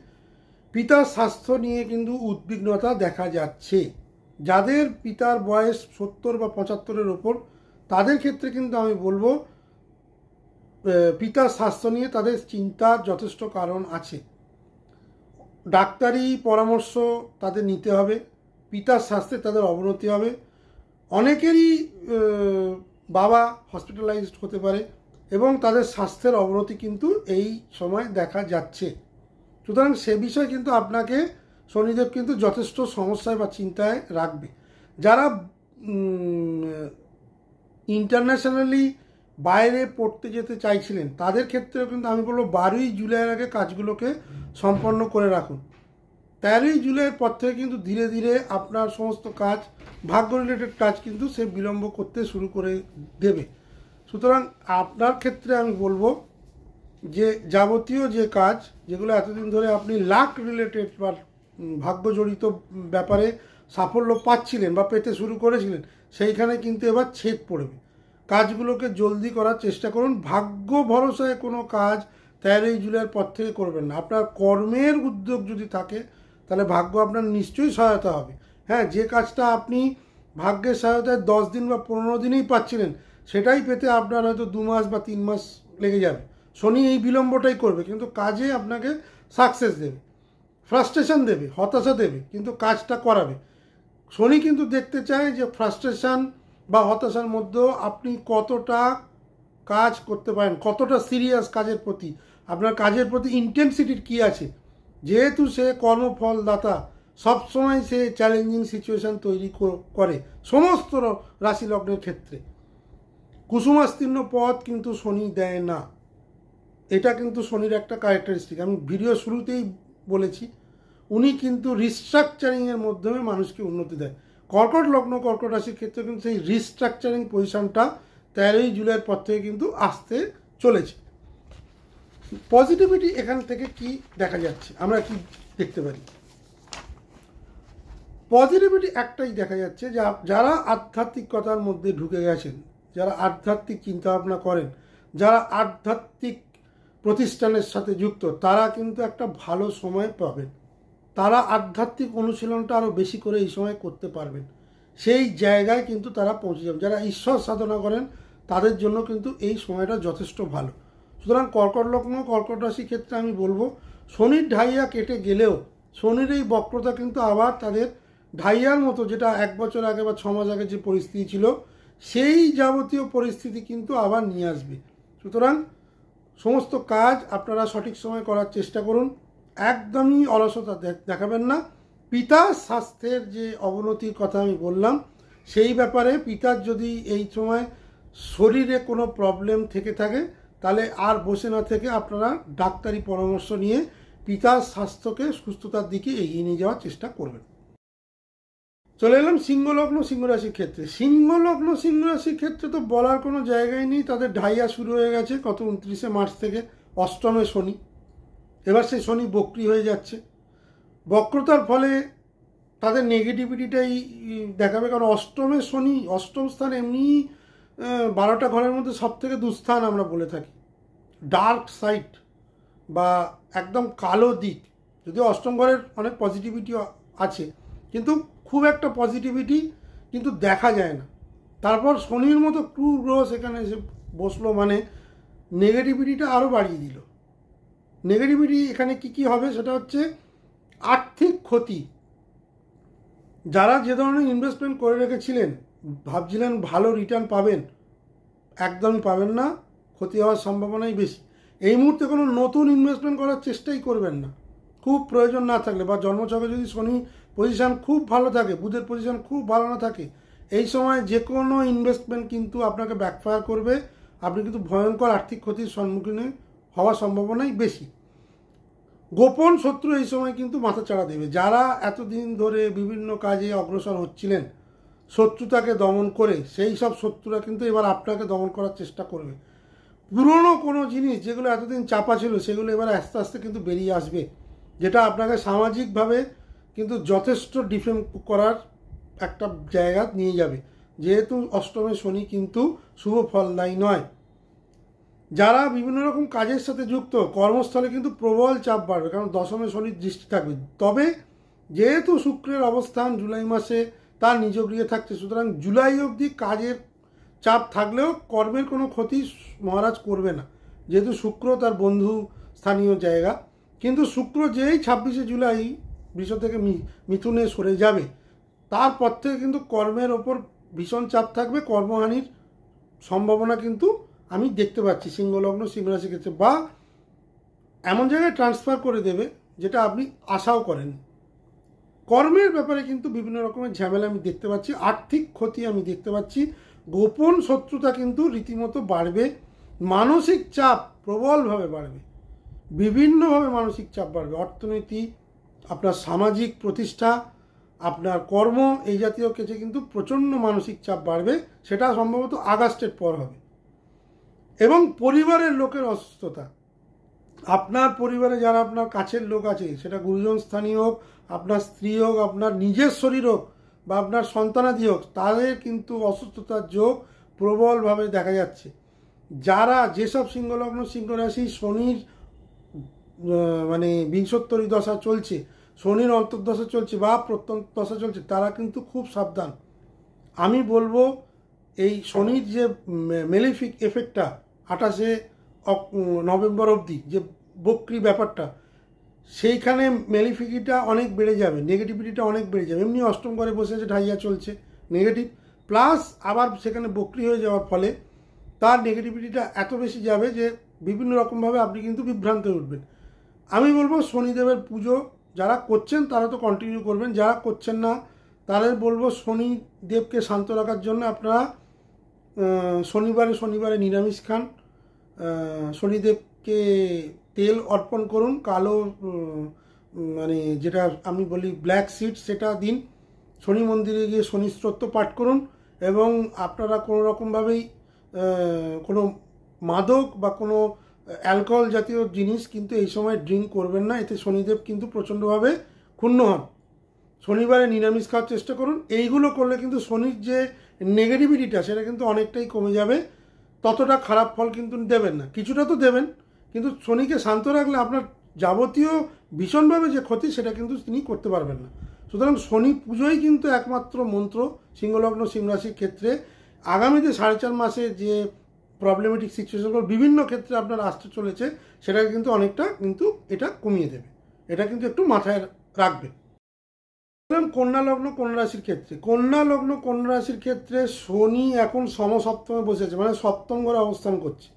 পিতার স্বাস্থ্য নিয়ে কিন্তু উদ্বিগ্নতা দেখা যাচ্ছে। যাদের পিতার বয়স 70 বা 75-এর ওপর, তাদের ক্ষেত্রে কিন্তু আমি বলবো পিতার স্বাস্থ্য নিয়ে তাদের চিন্তার যথেষ্ট কারণ আছে। ডাক্তারি পরামর্শ তাদের নিতে হবে। পিতার স্বাস্থ্যে তাদের অবনতি হবে। অনেকেরই বাবা হসপিটালাইজড হতে পারে এবং তাদের স্বাস্থ্যের অবনতি কিন্তু এই সময় দেখা যাচ্ছে। সুতরাং সে বিষয়ে কিন্তু আপনাকে শনিদেব কিন্তু যথেষ্ট সমস্যায় বা চিন্তায় রাখবে। যারা ইন্টারন্যাশনালি বাইরে পড়তে যেতে চাইছিলেন তাদের ক্ষেত্রেও কিন্তু আমি বলবো 12ই জুলাইয়ের আগে কাজগুলোকে সম্পন্ন করে রাখুন। 13ই জুলাইয়ের পর থেকে কিন্তু ধীরে ধীরে আপনার সমস্ত কাজ, ভাগ্য রিলেটেড কাজ কিন্তু সে বিলম্ব করতে শুরু করে দেবে। সুতরাং আপনার ক্ষেত্রে আমি বলবো যে যাবতীয় যে কাজ যেগুলো এতদিন ধরে আপনি লাক রিলেটেড বা ভাগ্য জড়িত ব্যাপারে সাফল্য পাচ্ছিলেন বা পেতে শুরু করেছিলেন, সেইখানে কিন্তু এবার ছেদ পড়বে। কাজগুলোকে জলদি করার চেষ্টা করুন। ভাগ্য ভরসায় কোনো কাজ 13ই জুলাইয়ের পর থেকে করবেন না। আপনার কর্মের উদ্যোগ যদি থাকে তাহলে ভাগ্য আপনার নিশ্চয়ই সহায়তা হবে। হ্যাঁ, যে কাজটা আপনি ভাগ্যের সহায়তায় 10 দিন বা 15 দিনেই পাচ্ছিলেন, সেটাই পেতে আপনার হয়তো 2 মাস বা 3 মাস লেগে যাবে। শনি এই বিলম্বটাই করবে, কিন্তু কাজে আপনাকে সাকসেস দেবে, ফ্রাস্ট্রেশন দেবে, হতাশা দেবে, কিন্তু কাজটা করাবে। শনি কিন্তু দেখতে চায় যে ফ্রাস্ট্রেশন বা হতাশার মধ্যেও আপনি কতটা কাজ করতে পারেন, কতটা সিরিয়াস কাজের প্রতি, আপনার কাজের প্রতি ইন্টেন্সিটির কী আছে। যেহেতু সে কর্মফলদাতা, সবসময় সে চ্যালেঞ্জিং সিচুয়েশান তৈরি করে সমস্ত রাশি লগ্নের ক্ষেত্রে। কুসুমাস্তীর্ণ পথ কিন্তু শনি দেয় না, এটা কিন্তু শনির একটা ক্যারেক্টারিস্টিক। আমি ভিডিও শুরুতেই বলেছি, উনি কিন্তু রিস্ট্রাকচারিংয়ের মাধ্যমে মানুষকে উন্নতি দেয়। কর্কট লগ্ন কর্কট রাশির ক্ষেত্রে কিন্তু সেই রিস্ট্রাকচারিং পজিশনটা 13ই জুলাইয়ের পর থেকে কিন্তু আসতে চলেছে। পজিটিভিটি এখান থেকে কি দেখা যাচ্ছে, আমরা কি দেখতে পারি? পজিটিভিটি একটাই দেখা যাচ্ছে যে যারা আধ্যাত্মিকতার মধ্যে ঢুকে গেছেন, যারা আধ্যাত্মিক চিন্তাভাবনা করেন, যারা আধ্যাত্মিক প্রতিষ্ঠানের সাথে যুক্ত, তারা কিন্তু একটা ভালো সময় পাবেন। তারা আধ্যাত্মিক অনুশীলনটা আরও বেশি করে এই সময় করতে পারবেন। সেই জায়গায় কিন্তু তারা পৌঁছে যাবেন। যারা ঈশ্বর সাধনা করেন তাদের জন্য কিন্তু এই সময়টা যথেষ্ট ভালো। সুতরাং কর্কট লগ্ন কর্কট রাশির ক্ষেত্রে আমি বলবো শনির ঢাইয়া কেটে গেলেও শনির এই বক্রতা কিন্তু আবার তাদের ঢাইয়ার মতো, যেটা 1 বছর আগে বা 6 মাস আগে যে পরিস্থিতি ছিল, সেই যাবতীয় পরিস্থিতি কিন্তু আবার নিয়ে আসবে। সুতরাং সমস্ত কাজ আপনারা সঠিক সময় করার চেষ্টা করুন। একদমই অলসতা দেখাবেন না। পিতার স্বাস্থ্যের যে অবনতির কথা আমি বললাম, সেই ব্যাপারে পিতার যদি এই সময় শরীরে কোনো প্রবলেম থেকে থাকে, তাহলে আর বসে না থেকে আপনারা ডাক্তারি পরামর্শ নিয়ে পিতার স্বাস্থ্যকে সুস্থতার দিকে এগিয়ে নিয়ে যাওয়ার চেষ্টা করবেন। চলে এলাম সিংহলগ্ন সিংহরাশির ক্ষেত্রে। সিংহলগ্ন সিংহরাশির ক্ষেত্রে তো বলার কোনো জায়গায় নেই। তাদের ঢাইয়া শুরু হয়ে গেছে গত 29শে মার্চ থেকে, অষ্টমে শনি। এবার সেই শনি বক্রি হয়ে যাচ্ছে। বক্রতার ফলে তাদের নেগেটিভিটিটাই দেখাবে, কারণ অষ্টমের শনি, অষ্টম স্থান এমনি 12টা ঘরের মধ্যে সব থেকে দুস্থান আমরা বলে থাকি, ডার্ক সাইড বা একদম কালো দিক। যদিও অষ্টম ঘরের অনেক পজিটিভিটি আছে, কিন্তু খুব একটা পজিটিভিটি কিন্তু দেখা যায় না। তারপর শনির মতো ক্রুর গ্রহ সেখানে এসে বসলো, মানে নেগেটিভিটিটা আরও বাড়িয়ে দিল। নেগেটিভিটি এখানে কি হবে সেটা হচ্ছে আর্থিক ক্ষতি। যারা যে ধরনের ইনভেস্টমেন্ট করে রেখেছিলেন, ভাবছিলেন ভালো রিটার্ন পাবেন, একদমই পাবেন না, ক্ষতি হওয়ার সম্ভাবনাই বেশি। এই মুহূর্তে কোনো নতুন ইনভেস্টমেন্ট করার চেষ্টাই করবেন না, খুব প্রয়োজন না থাকলে, বা জন্মছকে যদি শনি পজিশান খুব ভালো থাকে, বুধের পজিশান খুব ভালো না থাকে, এই সময় যে কোনো ইনভেস্টমেন্ট কিন্তু আপনাকে ব্যাকফায়ার করবে। আপনি কিন্তু ভয়ঙ্কর আর্থিক ক্ষতির সম্মুখীন হওয়ার সম্ভাবনাই বেশি। গোপন শত্রু এই সময় কিন্তু মাথাচাড়া দেবে। যারা এতদিন ধরে বিভিন্ন কাজে অগ্রসর হচ্ছিলেন শত্রুতাকে দমন করে, সেই সব শত্রুরা কিন্তু এবার আপনাকে দমন করার চেষ্টা করবে। পুরনো কোনো জিনিস যেগুলো এতদিন চাপা ছিল সেগুলো এবার আস্তে আস্তে কিন্তু বেরিয়ে আসবে, যেটা আপনাকে সামাজিকভাবে কিন্তু যথেষ্ট ডিফেন্ড করার একটা জায়গা নিয়ে যাবে। যেহেতু অষ্টমে শনি কিন্তু শুভ ফলদায়ী নয়। যারা বিভিন্ন রকম কাজের সাথে যুক্ত, কর্মস্থলে কিন্তু প্রবল চাপ বাড়বে, কারণ দশমে শনির দৃষ্টি থাকবে। তবে যেহেতু শুক্রের অবস্থান জুলাই মাসে তার নিজ গৃহে থাকছে, সুতরাং জুলাই অবধি কাজের চাপ থাকলেও কর্মের কোনো ক্ষতি মহারাজ করবে না, যেহেতু শুক্র তার বন্ধু স্থানীয় জায়গা। কিন্তু শুক্র যেই 26শে জুলাই বৃষ থেকে মিথুনে সরে যাবে, তারপর থেকে কিন্তু কর্মের ওপর ভীষণ চাপ থাকবে। কর্মহানির সম্ভাবনা কিন্তু আমি দেখতে পাচ্ছি সিংহলগ্ন সিংহ রাশির ক্ষেত্রে, বা এমন জায়গায় ট্রান্সফার করে দেবে যেটা আপনি আশাও করেন। কর্মের ব্যাপারে কিন্তু বিভিন্ন রকমের ঝামেলা আমি দেখতে পাচ্ছি, আর্থিক ক্ষতি আমি দেখতে পাচ্ছি, গোপন শত্রুতা কিন্তু রীতিমতো বাড়বে, মানসিক চাপ প্রবলভাবে বাড়বে, বিভিন্নভাবে মানসিক চাপ বাড়বে। অর্থনীতি, আপনার সামাজিক প্রতিষ্ঠা, আপনার কর্ম, এই জাতীয় ক্ষেত্রে কিন্তু প্রচণ্ড মানসিক চাপ বাড়বে। সেটা সম্ভবত আগস্টের পর হবে। এবং পরিবারের লোকের অসুস্থতা, আপনার পরিবারে যারা আপনার কাছের লোক আছে, সেটা গুরুজন স্থানীয় হোক, আপনার স্ত্রী হোক, আপনার নিজের শরীর হোক, বা আপনার সন্তানাদি হোক, তাদের কিন্তু অসুস্থতার যোগ প্রবলভাবে দেখা যাচ্ছে। যারা যেসব সিংহলগ্ন সিংহ রাশি শনির মানে বিংশোত্তরী দশা চলছে, শনির অন্তর্দশা চলছে বা প্রত্যন্ত দশা চলছে, তারা কিন্তু খুব সাবধান। আমি বলবো এই শনির যে মেলিফিক এফেক্টটা 28শে নভেম্বর অবধি যে বক্রি ব্যাপারটা, সেইখানে মেলিফিকিটা অনেক বেড়ে যাবে, নেগেটিভিটিটা অনেক বেড়ে যাবে। এমনি অষ্টম ঘরে বসে আছে, ঢাইয়া চলছে নেগেটিভ, প্লাস আবার সেখানে বক্রি হয়ে যাওয়ার ফলে তার নেগেটিভিটিটা এত বেশি যাবে যে বিভিন্ন রকমভাবে আপনি কিন্তু বিভ্রান্ত হয়ে উঠবেন। আমি বলবো শনিদেবের পুজো যারা করছেন তারা তো কন্টিনিউ করবেন, যারা করছেন না তাদের বলবো শনিদেবকে শান্ত রাখার জন্য আপনারা শনিবারে নিরামিষ খান, শনিদেবকে তেল অর্পণ করুন, কালো মানে যেটা আমি বলি ব্ল্যাক সিড সেটা দিন, শনি মন্দিরে গিয়ে শনি স্তোত্র পাঠ করুন, এবং আপনারা কোনো রকমভাবেই কোনো মাদক বা কোনো অ্যালকোহল জাতীয় জিনিস কিন্তু এই সময় ড্রিঙ্ক করবেন না, এতে শনিদেব কিন্তু প্রচণ্ডভাবে ক্ষুণ্ণ হন। শনিবারে নিরামিষ খাওয়ার চেষ্টা করুন। এইগুলো করলে কিন্তু শনির যে নেগেটিভিটিটা সেটা কিন্তু অনেকটাই কমে যাবে। ততটা খারাপ ফল কিন্তু দেবেন না, কিছুটা তো দেবেন, কিন্তু শনিকে শান্ত রাখলে আপনার যাবতীয় ভীষণভাবে যে ক্ষতি সেটা কিন্তু তিনি করতে পারবেন না। সুতরাং শনি পুজোই কিন্তু একমাত্র মন্ত্র সিংহলগ্ন সিংহ রাশির ক্ষেত্রে। আগামীতে 4.5 মাসে যে প্রবলেমেটিক সিচুয়েশনগুলো বিভিন্ন ক্ষেত্রে আপনার আসতে চলেছে, সেটাকে কিন্তু অনেকটা কিন্তু এটা কমিয়ে দেবে। এটা কিন্তু একটু মাথায় রাখবে। কন্যা লগ্ন কন্যা রাশির ক্ষেত্রে, কন্যা লগ্ন কন্যা রাশির ক্ষেত্রে শনি এখন সমসপ্তমে বসেছে, মানে সপ্তম ঘরে অবস্থান করছে।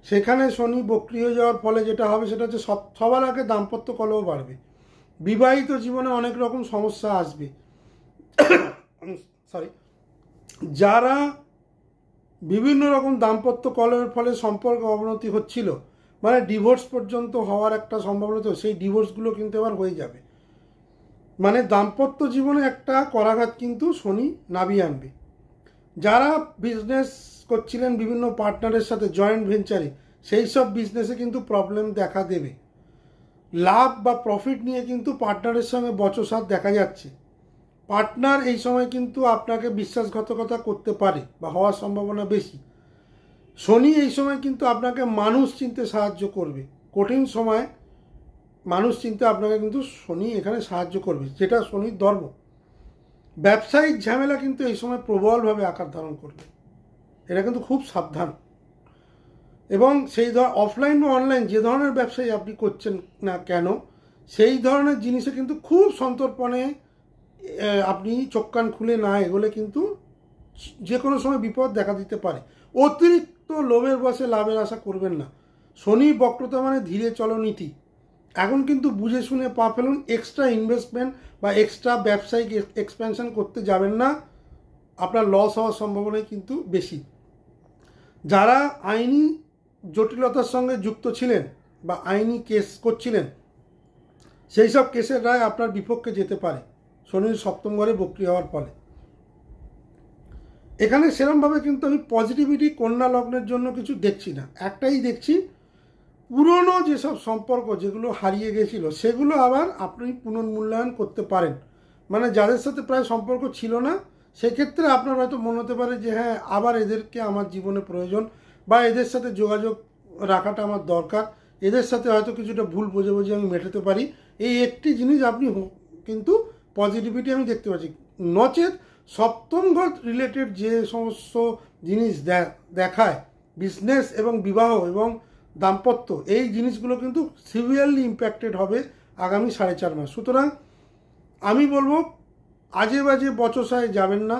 সেখানে শনি বক্রি হয়ে যাওয়ার ফলে যেটা হবে সেটা হচ্ছে সবার আগে দাম্পত্য কলহ বাড়বে, বিবাহিত জীবনে অনেক রকম সমস্যা আসবে। যারা বিভিন্ন রকম দাম্পত্য কলহের ফলে সম্পর্ক অবনতি হচ্ছিল, মানে ডিভোর্স পর্যন্ত হওয়ার একটা সম্ভাবনা, তো সেই ডিভোর্সগুলো কিন্তু এবার হয়ে যাবে। মানে দাম্পত্য জীবনে একটা করাঘাত কিন্তু শনি নামিয়ে আনবে। যারা বিজনেস করছিলেন বিভিন্ন পার্টনারের সাথে জয়েন্ট ভেঞ্চারে, সেই সব বিজনেসে কিন্তু প্রবলেম দেখা দেবে। লাভ বা প্রফিট নিয়ে কিন্তু পার্টনারের সঙ্গে বচসাৎ দেখা যাচ্ছে। পার্টনার এই সময় কিন্তু আপনাকে বিশ্বাসঘাতকতা করতে পারে বা হওয়ার সম্ভাবনা বেশি। শনি এই সময় কিন্তু আপনাকে মানুষ চিনতে সাহায্য করবে। কঠিন সময় মানুষ চিনতে আপনাকে কিন্তু শনি এখানে সাহায্য করবে, যেটা শনির ধর্ম। ব্যবসায়িক ঝামেলা কিন্তু এই সময় প্রবলভাবে আকার ধারণ করবে, এটা কিন্তু খুব সাবধান। এবং সেই অফলাইন বা অনলাইন যে ধরনের ব্যবসায়ী আপনি করছেন না কেন, সেই ধরনের জিনিসে কিন্তু খুব সন্তর্পণে আপনি চোখ কান খুলে না এগোলে কিন্তু যে কোনো সময় বিপদ দেখা দিতে পারে। অতিরিক্ত লোভের বশে লাভের আশা করবেন না। শনি বক্রতা মানে ধীরে চলো নীতি। এখন কিন্তু বুঝে শুনে পা ফেলুন। এক্সট্রা ইনভেস্টমেন্ট বা এক্সট্রা ব্যবসায়িক এক্সপ্যানশন করতে যাবেন না, আপনার লস হওয়ার সম্ভাবনাই কিন্তু বেশি। যারা আইনি জটিলতার সঙ্গে যুক্ত ছিলেন বা আইনি কেস করছিলেন, সেই সব কেসের রায় আপনার বিপক্ষে যেতে পারে শনির সপ্তম ঘরে বক্রী হওয়ার ফলে। এখানে সেরমভাবে কিন্তু আমি পজিটিভিটি কন্যা লগ্নের জন্য কিছু দেখছি না। একটাই দেখছি, পুরনো যেসব সম্পর্ক যেগুলো হারিয়ে গেছিল সেগুলো আবার আপনি পুনর্মূল্যায়ন করতে পারেন। মানে যাদের সাথে প্রায় সম্পর্ক ছিল না, সেক্ষেত্রে আপনার হয়তো মনে হতে পারে যে হ্যাঁ, আবার এদেরকে আমার জীবনে প্রয়োজন বা এদের সাথে যোগাযোগ রাখাটা আমার দরকার, এদের সাথে হয়তো কিছুটা ভুল বোঝাবুঝি আমি মেটাতে পারি। এই একটি জিনিস আপনি কিন্তু পজিটিভিটি আমি দেখতে পাচ্ছি। নচেত সপ্তম ঘর রিলেটেড যে সমস্ত জিনিস দেখায়, বিজনেস এবং বিবাহ এবং দাম্পত্য, এই জিনিসগুলো কিন্তু সিভিয়ারলি ইম্প্যাক্টেড হবে আগামী 4.5 মাস। সুতরাং আমি বলবো আজে বাজে বচসায় যাবেন না,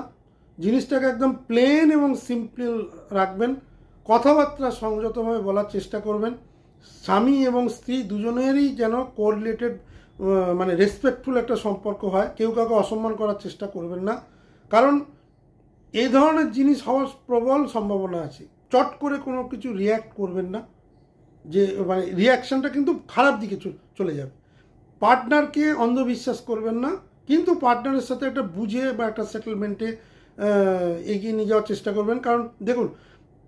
জিনিসটাকে একদম প্লেন এবং সিম্পল রাখবেন। কথাবার্তা সংযতভাবে বলার চেষ্টা করবেন। স্বামী এবং স্ত্রী দুজনেরই যেন কোরিলেটেড মানে রেসপেক্টফুল একটা সম্পর্ক হয়। কেউ কাউকে অসম্মান করার চেষ্টা করবেন না, কারণ এই ধরনের জিনিস হওয়ার প্রবল সম্ভাবনা আছে। চট করে কোনো কিছু রিয়্যাক্ট করবেন না, যে মানে রিয়াকশানটা কিন্তু খারাপ দিকে চলে যাবে। পার্টনারকে অন্ধবিশ্বাস করবেন না, কিন্তু পার্টনারের সাথে একটা বুঝে বা একটা সেটেলমেন্টে এগিয়ে নিয়ে যাওয়ার চেষ্টা করবেন। কারণ দেখুন,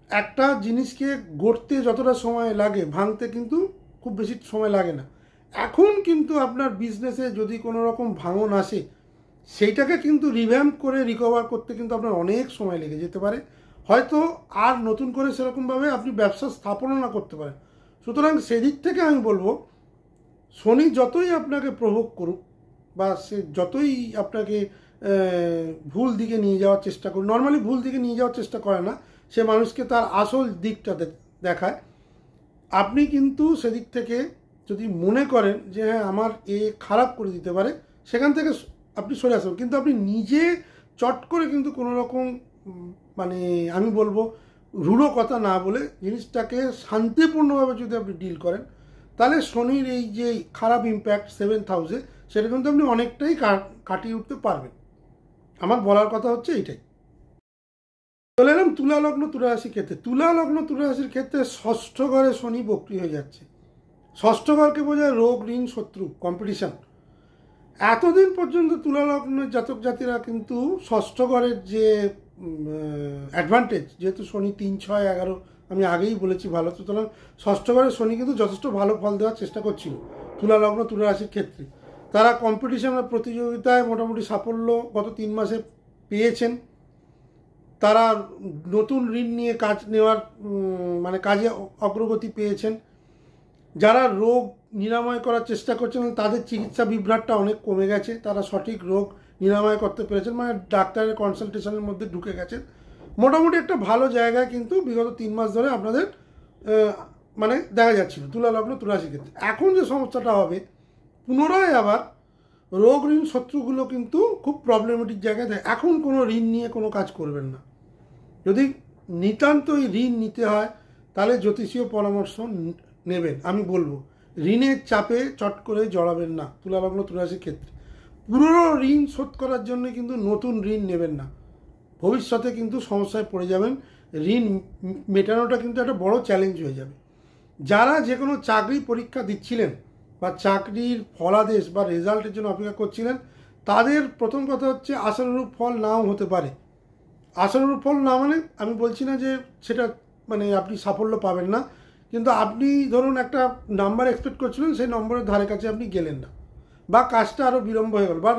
একটা জিনিসকে গড়তে যতটা সময় লাগে, ভাঙতে কিন্তু খুব বেশি সময় লাগে না। এখন কিন্তু আপনার বিজনেসে যদি কোনো রকম ভাঙন আসে, সেইটাকে কিন্তু রিভ্যাম্প করে রিকভার করতে কিন্তু আপনার অনেক সময় লেগে যেতে পারে। হয়তো আর নতুন করে সেরকমভাবে আপনি ব্যবসা স্থাপনা না করতে পারেন। সুতরাং সেদিক থেকে আমি বলবো, শনি যতই আপনাকে প্রভোগ করুক বা সে যতই আপনাকে ভুল দিকে নিয়ে যাওয়ার চেষ্টা করুক, নর্মালি ভুল দিকে নিয়ে যাওয়ার চেষ্টা করে না, সে মানুষকে তার আসল দিকটা দেখায়। আপনি কিন্তু সেদিক থেকে যদি মনে করেন যে হ্যাঁ, আমার খারাপ করে দিতে পারে, সেখান থেকে আপনি সরে আসবেন। কিন্তু আপনি নিজে চট করে কিন্তু কোনো রকম মানে আমি বলবো রূঢ় কথা না বলে জিনিসটাকে শান্তিপূর্ণভাবে যদি আপনি ডিল করেন, তাহলে শনির এই যে খারাপ ইম্প্যাক্ট 7th হাউসে, সেটা কিন্তু আপনি অনেকটাই কাটিয়ে উঠতে পারবেন। আমার বলার কথা হচ্ছে এইটাই। চলে এলাম তুলা লগ্ন তুলা রাশির ক্ষেত্রে। তুলা লগ্ন তুলা রাশির ক্ষেত্রে ষষ্ঠ ঘরে শনি বক্রী হয়ে যাচ্ছে। ষষ্ঠ ঘরকে বোঝায় রোগ, ঋণ, শত্রু, কম্পিটিশন। এতদিন পর্যন্ত তুলা লগ্নের জাতক জাতিরা কিন্তু ষষ্ঠ ঘরের যে অ্যাডভান্টেজ, যেহেতু শনি 3, 6, 11 আমি আগেই বলেছি ভালো, সুতরাং ষষ্ঠ ঘরের শনি কিন্তু যথেষ্ট ভালো ফল দেওয়ার চেষ্টা করছিল তুলা লগ্ন তুলা রাশির ক্ষেত্রে। তারা কম্পিটিশন বা প্রতিযোগিতায় মোটামুটি সাফল্য গত 3 মাসে পেয়েছেন। তারা নতুন ঋণ নিয়ে কাজ নেওয়ার মানে কাজে অগ্রগতি পেয়েছেন। যারা রোগ নিরাময় করার চেষ্টা করছেন, তাদের চিকিৎসা বিভ্রাটটা অনেক কমে গেছে। তারা সঠিক রোগ নিরাময় করতে পেরেছেন, মানে ডাক্তারের কনসালটেশনের মধ্যে ঢুকে গেছেন। মোটামুটি একটা ভালো জায়গায় কিন্তু বিগত 3 মাস ধরে আপনাদের মানে দেখা যাচ্ছিল তুলা লগ্ন তুলা রাশির ক্ষেত্রে। এখন যে সমস্যাটা হবে, পুনরায় আবার রোগ, ঋণ, শত্রুগুলো কিন্তু খুব প্রবলেমেটিক জায়গায় দেয়। এখন কোনো ঋণ নিয়ে কোনো কাজ করবেন না। যদি নিতান্তই ঋণ নিতে হয়, তাহলে জ্যোতিষীয় পরামর্শ নেবেন। আমি বলবো ঋণের চাপে চট করে জড়াবেন না তুলা লগ্ন তুলা রাশির ক্ষেত্রে। পুরনো ঋণ শোধ করার জন্য কিন্তু নতুন ঋণ নেবেন না, ভবিষ্যতে কিন্তু সমস্যায় পড়ে যাবেন। ঋণ মেটানোটা কিন্তু একটা বড় চ্যালেঞ্জ হয়ে যাবে। যারা যে কোনো চাকরি পরীক্ষা দিচ্ছিলেন বা চাকরির ফলাদেশ বা রেজাল্টের জন্য অপেক্ষা করছিলেন, তাদের প্রথম কথা হচ্ছে আশানুরূপ ফল নাও হতে পারে। আশানুরূপ ফল না মানে আমি বলছি না যে সেটা মানে আপনি সাফল্য পাবেন না, কিন্তু আপনি ধরুন একটা নাম্বার এক্সপেক্ট করছিলেন, সেই নম্বরের ধারে কাছে আপনি গেলেন না, বা কাজটা আরও বিলম্ব হয়ে গেল, বা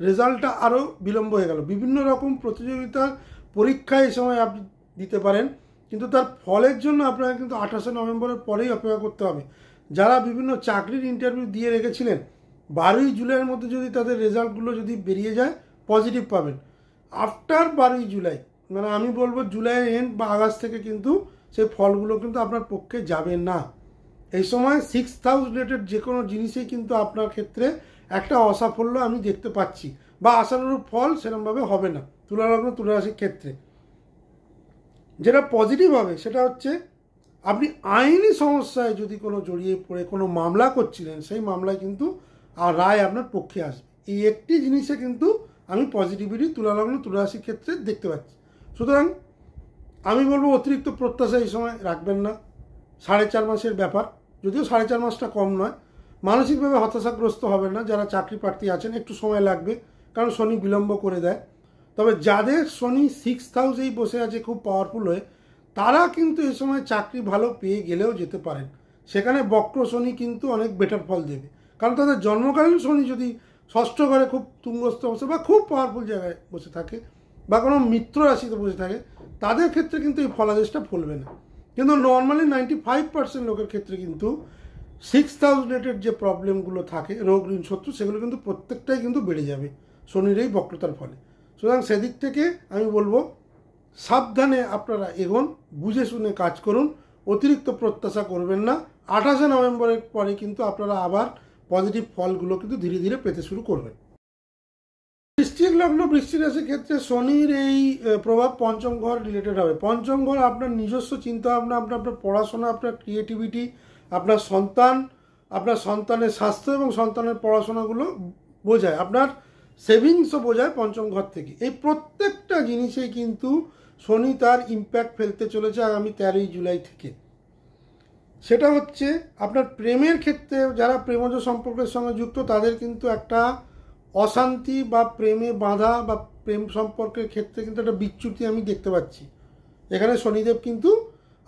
রেজাল্টটা আরও বিলম্ব হয়ে গেল। বিভিন্ন রকম প্রতিযোগিতার পরীক্ষা এই সময় আপনি দিতে পারেন, কিন্তু তার ফলের জন্য আপনাকে কিন্তু 28শে নভেম্বরের পরেই অপেক্ষা করতে হবে। যারা বিভিন্ন চাকরির ইন্টারভিউ দিয়ে রেখেছিলেন, 12ই জুলাইয়ের মধ্যে যদি তাদের রেজাল্টগুলো যদি বেরিয়ে যায়, পজিটিভ পাবেন। আফটার 12ই জুলাই, মানে আমি বলবো জুলাইয়ের এন্ড বা আগস্ট থেকে কিন্তু সেই ফলগুলো কিন্তু আপনার পক্ষে যাবে না। এই সময় 6th হাউস রিলেটেড যে কোনো জিনিসেই কিন্তু আপনার ক্ষেত্রে একটা অসাফল্য আমি দেখতে পাচ্ছি, বা আশানুরূপ ফল সেরকমভাবে হবে না তুলালগ্ন তুলা রাশির ক্ষেত্রে। যেটা পজিটিভ হবে সেটা হচ্ছে আপনি আইনি সমস্যায় যদি কোনো জড়িয়ে পড়ে কোনো মামলা করছিলেন, সেই মামলায় কিন্তু রায় আপনার পক্ষে আসবে। এই একটি জিনিসে কিন্তু আমি পজিটিভিটি তুলালগ্ন তুলা রাশির ক্ষেত্রে দেখতে পাচ্ছি। সুতরাং আমি বলবো অতিরিক্ত প্রত্যাশা এই সময় রাখবেন না। 4.5 মাসের ব্যাপার, যদিও 4.5 মাসটা কম নয়। মানসিকভাবে হতাশাগ্রস্ত হবেন না। যারা চাকরি প্রার্থী আছেন একটু সময় লাগবে, কারণ শনি বিলম্ব করে দেয়। তবে যাদের শনি 6th হাউসেই বসে আছে খুব পাওয়ারফুল হয়ে, তারা কিন্তু এই সময় চাকরি ভালো পেয়ে গেলেও যেতে পারেন। সেখানে বক্র শনি কিন্তু অনেক বেটার ফল দেবে, কারণ তাদের জন্মকালীন শনি যদি ষষ্ঠ ঘরে খুব তুঙ্গস্থ বসে বা খুব পাওয়ারফুল জায়গায় বসে থাকে, বা কোনো মিত্র রাশিতে বসে থাকে, তাদের ক্ষেত্রে কিন্তু এই ফলাদেশটা ফলবে না। কিন্তু নর্মালি 95% লোকের ক্ষেত্রে কিন্তু 6th হাউস রিলেটেড যে প্রবলেমগুলো থাকে, রোগ ঋণ শত্রু, সেগুলো কিন্তু প্রত্যেকটাই কিন্তু বেড়ে যাবে শনির এই বক্রতার ফলে। সুতরাং সেদিক থেকে আমি বলবো সাবধানে আপনারা এগোন, বুঝে শুনে কাজ করুন, অতিরিক্ত প্রত্যাশা করবেন না। 28শে নভেম্বরের পরে কিন্তু আপনারা আবার পজিটিভ ফলগুলো কিন্তু ধীরে ধীরে পেতে শুরু করবেন। বৃশ্চিক লগ্ন বৃশ্চিক রাশির ক্ষেত্রে শনির এই প্রভাব পঞ্চম ঘর রিলেটেড হবে। পঞ্চম ঘর আপনার নিজস্ব চিন্তাভাবনা, আপনার পড়াশোনা, আপনার ক্রিয়েটিভিটি, আপনার সন্তানের স্বাস্থ্য এবং সন্তানের পড়াশোনাগুলো বোঝায়, আপনার সেভিংসও বোঝায় পঞ্চম ঘর থেকে। এই প্রত্যেকটা জিনিসেই কিন্তু শনি তার ইম্প্যাক্ট ফেলতে চলেছে আগামী 13ই জুলাই থেকে। সেটা হচ্ছে আপনার প্রেমের ক্ষেত্রে, যারা প্রেমজ সম্পর্কের সঙ্গে যুক্ত, তাদের কিন্তু একটা অশান্তি বা প্রেমে বাধা বা প্রেম সম্পর্কের ক্ষেত্রে কিন্তু একটা বিচ্যুতি আমি দেখতে পাচ্ছি। এখানে শনিদেব কিন্তু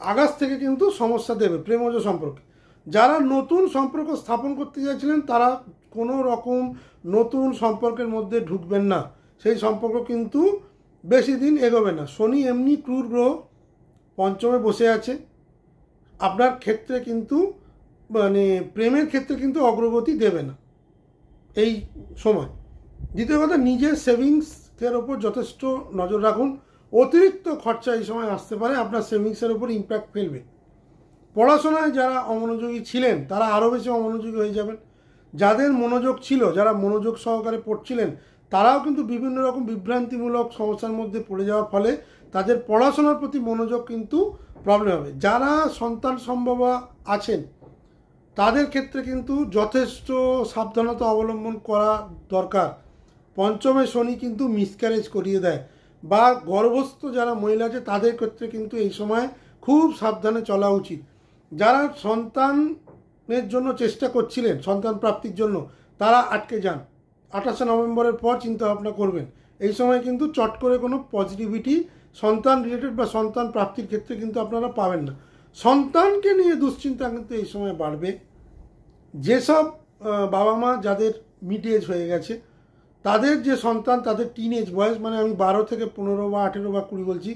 আগস্ট থেকে কিন্তু সমস্যা দেবে প্রেমজ সম্পর্কে। যারা নতুন সম্পর্ক স্থাপন করতে চাইছিলেন, তারা কোনো রকম নতুন সম্পর্কের মধ্যে ঢুকবেন না। সেই সম্পর্ক কিন্তু বেশি দিন এগোবে না। শনি এমনি ক্রূর গ্রহ, পঞ্চমে বসে আছে, আপনার ক্ষেত্রে কিন্তু মানে প্রেমের ক্ষেত্রে কিন্তু অগ্রগতি দেবে না এই সময়। দ্বিতীয় কথা, নিজের সেভিংসের ওপর যথেষ্ট নজর রাখুন। অতিরিক্ত খরচা এই সময় আসতে পারে, আপনার সেভিংসের ওপর ইম্প্যাক্ট ফেলবে। পড়াশোনায় যারা অমনোযোগী ছিলেন, তারা আরও বেশি অমনোযোগী হয়ে যাবেন। যাদের মনোযোগ ছিল, যারা মনোযোগ সহকারে পড়ছিলেন, তারাও কিন্তু বিভিন্ন রকম বিভ্রান্তিমূলক সমস্যার মধ্যে পড়ে যাওয়ার ফলে তাদের পড়াশোনার প্রতি মনোযোগ কিন্তু প্রবলেম হবে। যারা সন্তান সম্ভব আছেন, তাদের ক্ষেত্রে কিন্তু যথেষ্ট সাবধানতা অবলম্বন করা দরকার। পঞ্চমে শনি কিন্তু মিসক্যারেজ করিয়ে দেয়, বা গর্ভস্থ যারা মহিলা আছে তাদের ক্ষেত্রে কিন্তু এই সময় খুব সাবধানে চলা উচিত। যারা সন্তানের জন্য চেষ্টা করছিলেন, সন্তান প্রাপ্তির জন্য, তারা আটকে যান। 28শে নভেম্বরের পর চিন্তা ভাবনা করবেন। এই সময় কিন্তু চট করে কোনো পজিটিভিটি সন্তান রিলেটেড বা সন্তান প্রাপ্তির ক্ষেত্রে কিন্তু আপনারা পাবেন না। সন্তানকে নিয়ে দুশ্চিন্তা কিন্তু এই সময় বাড়বে। যেসব বাবা মা যাদের মিড এজ হয়ে গেছে, তাদের যে সন্তান, তাদের টিনেজ বয়স, মানে আমি 12 থেকে 15 বা 18 বা 20 বলছি,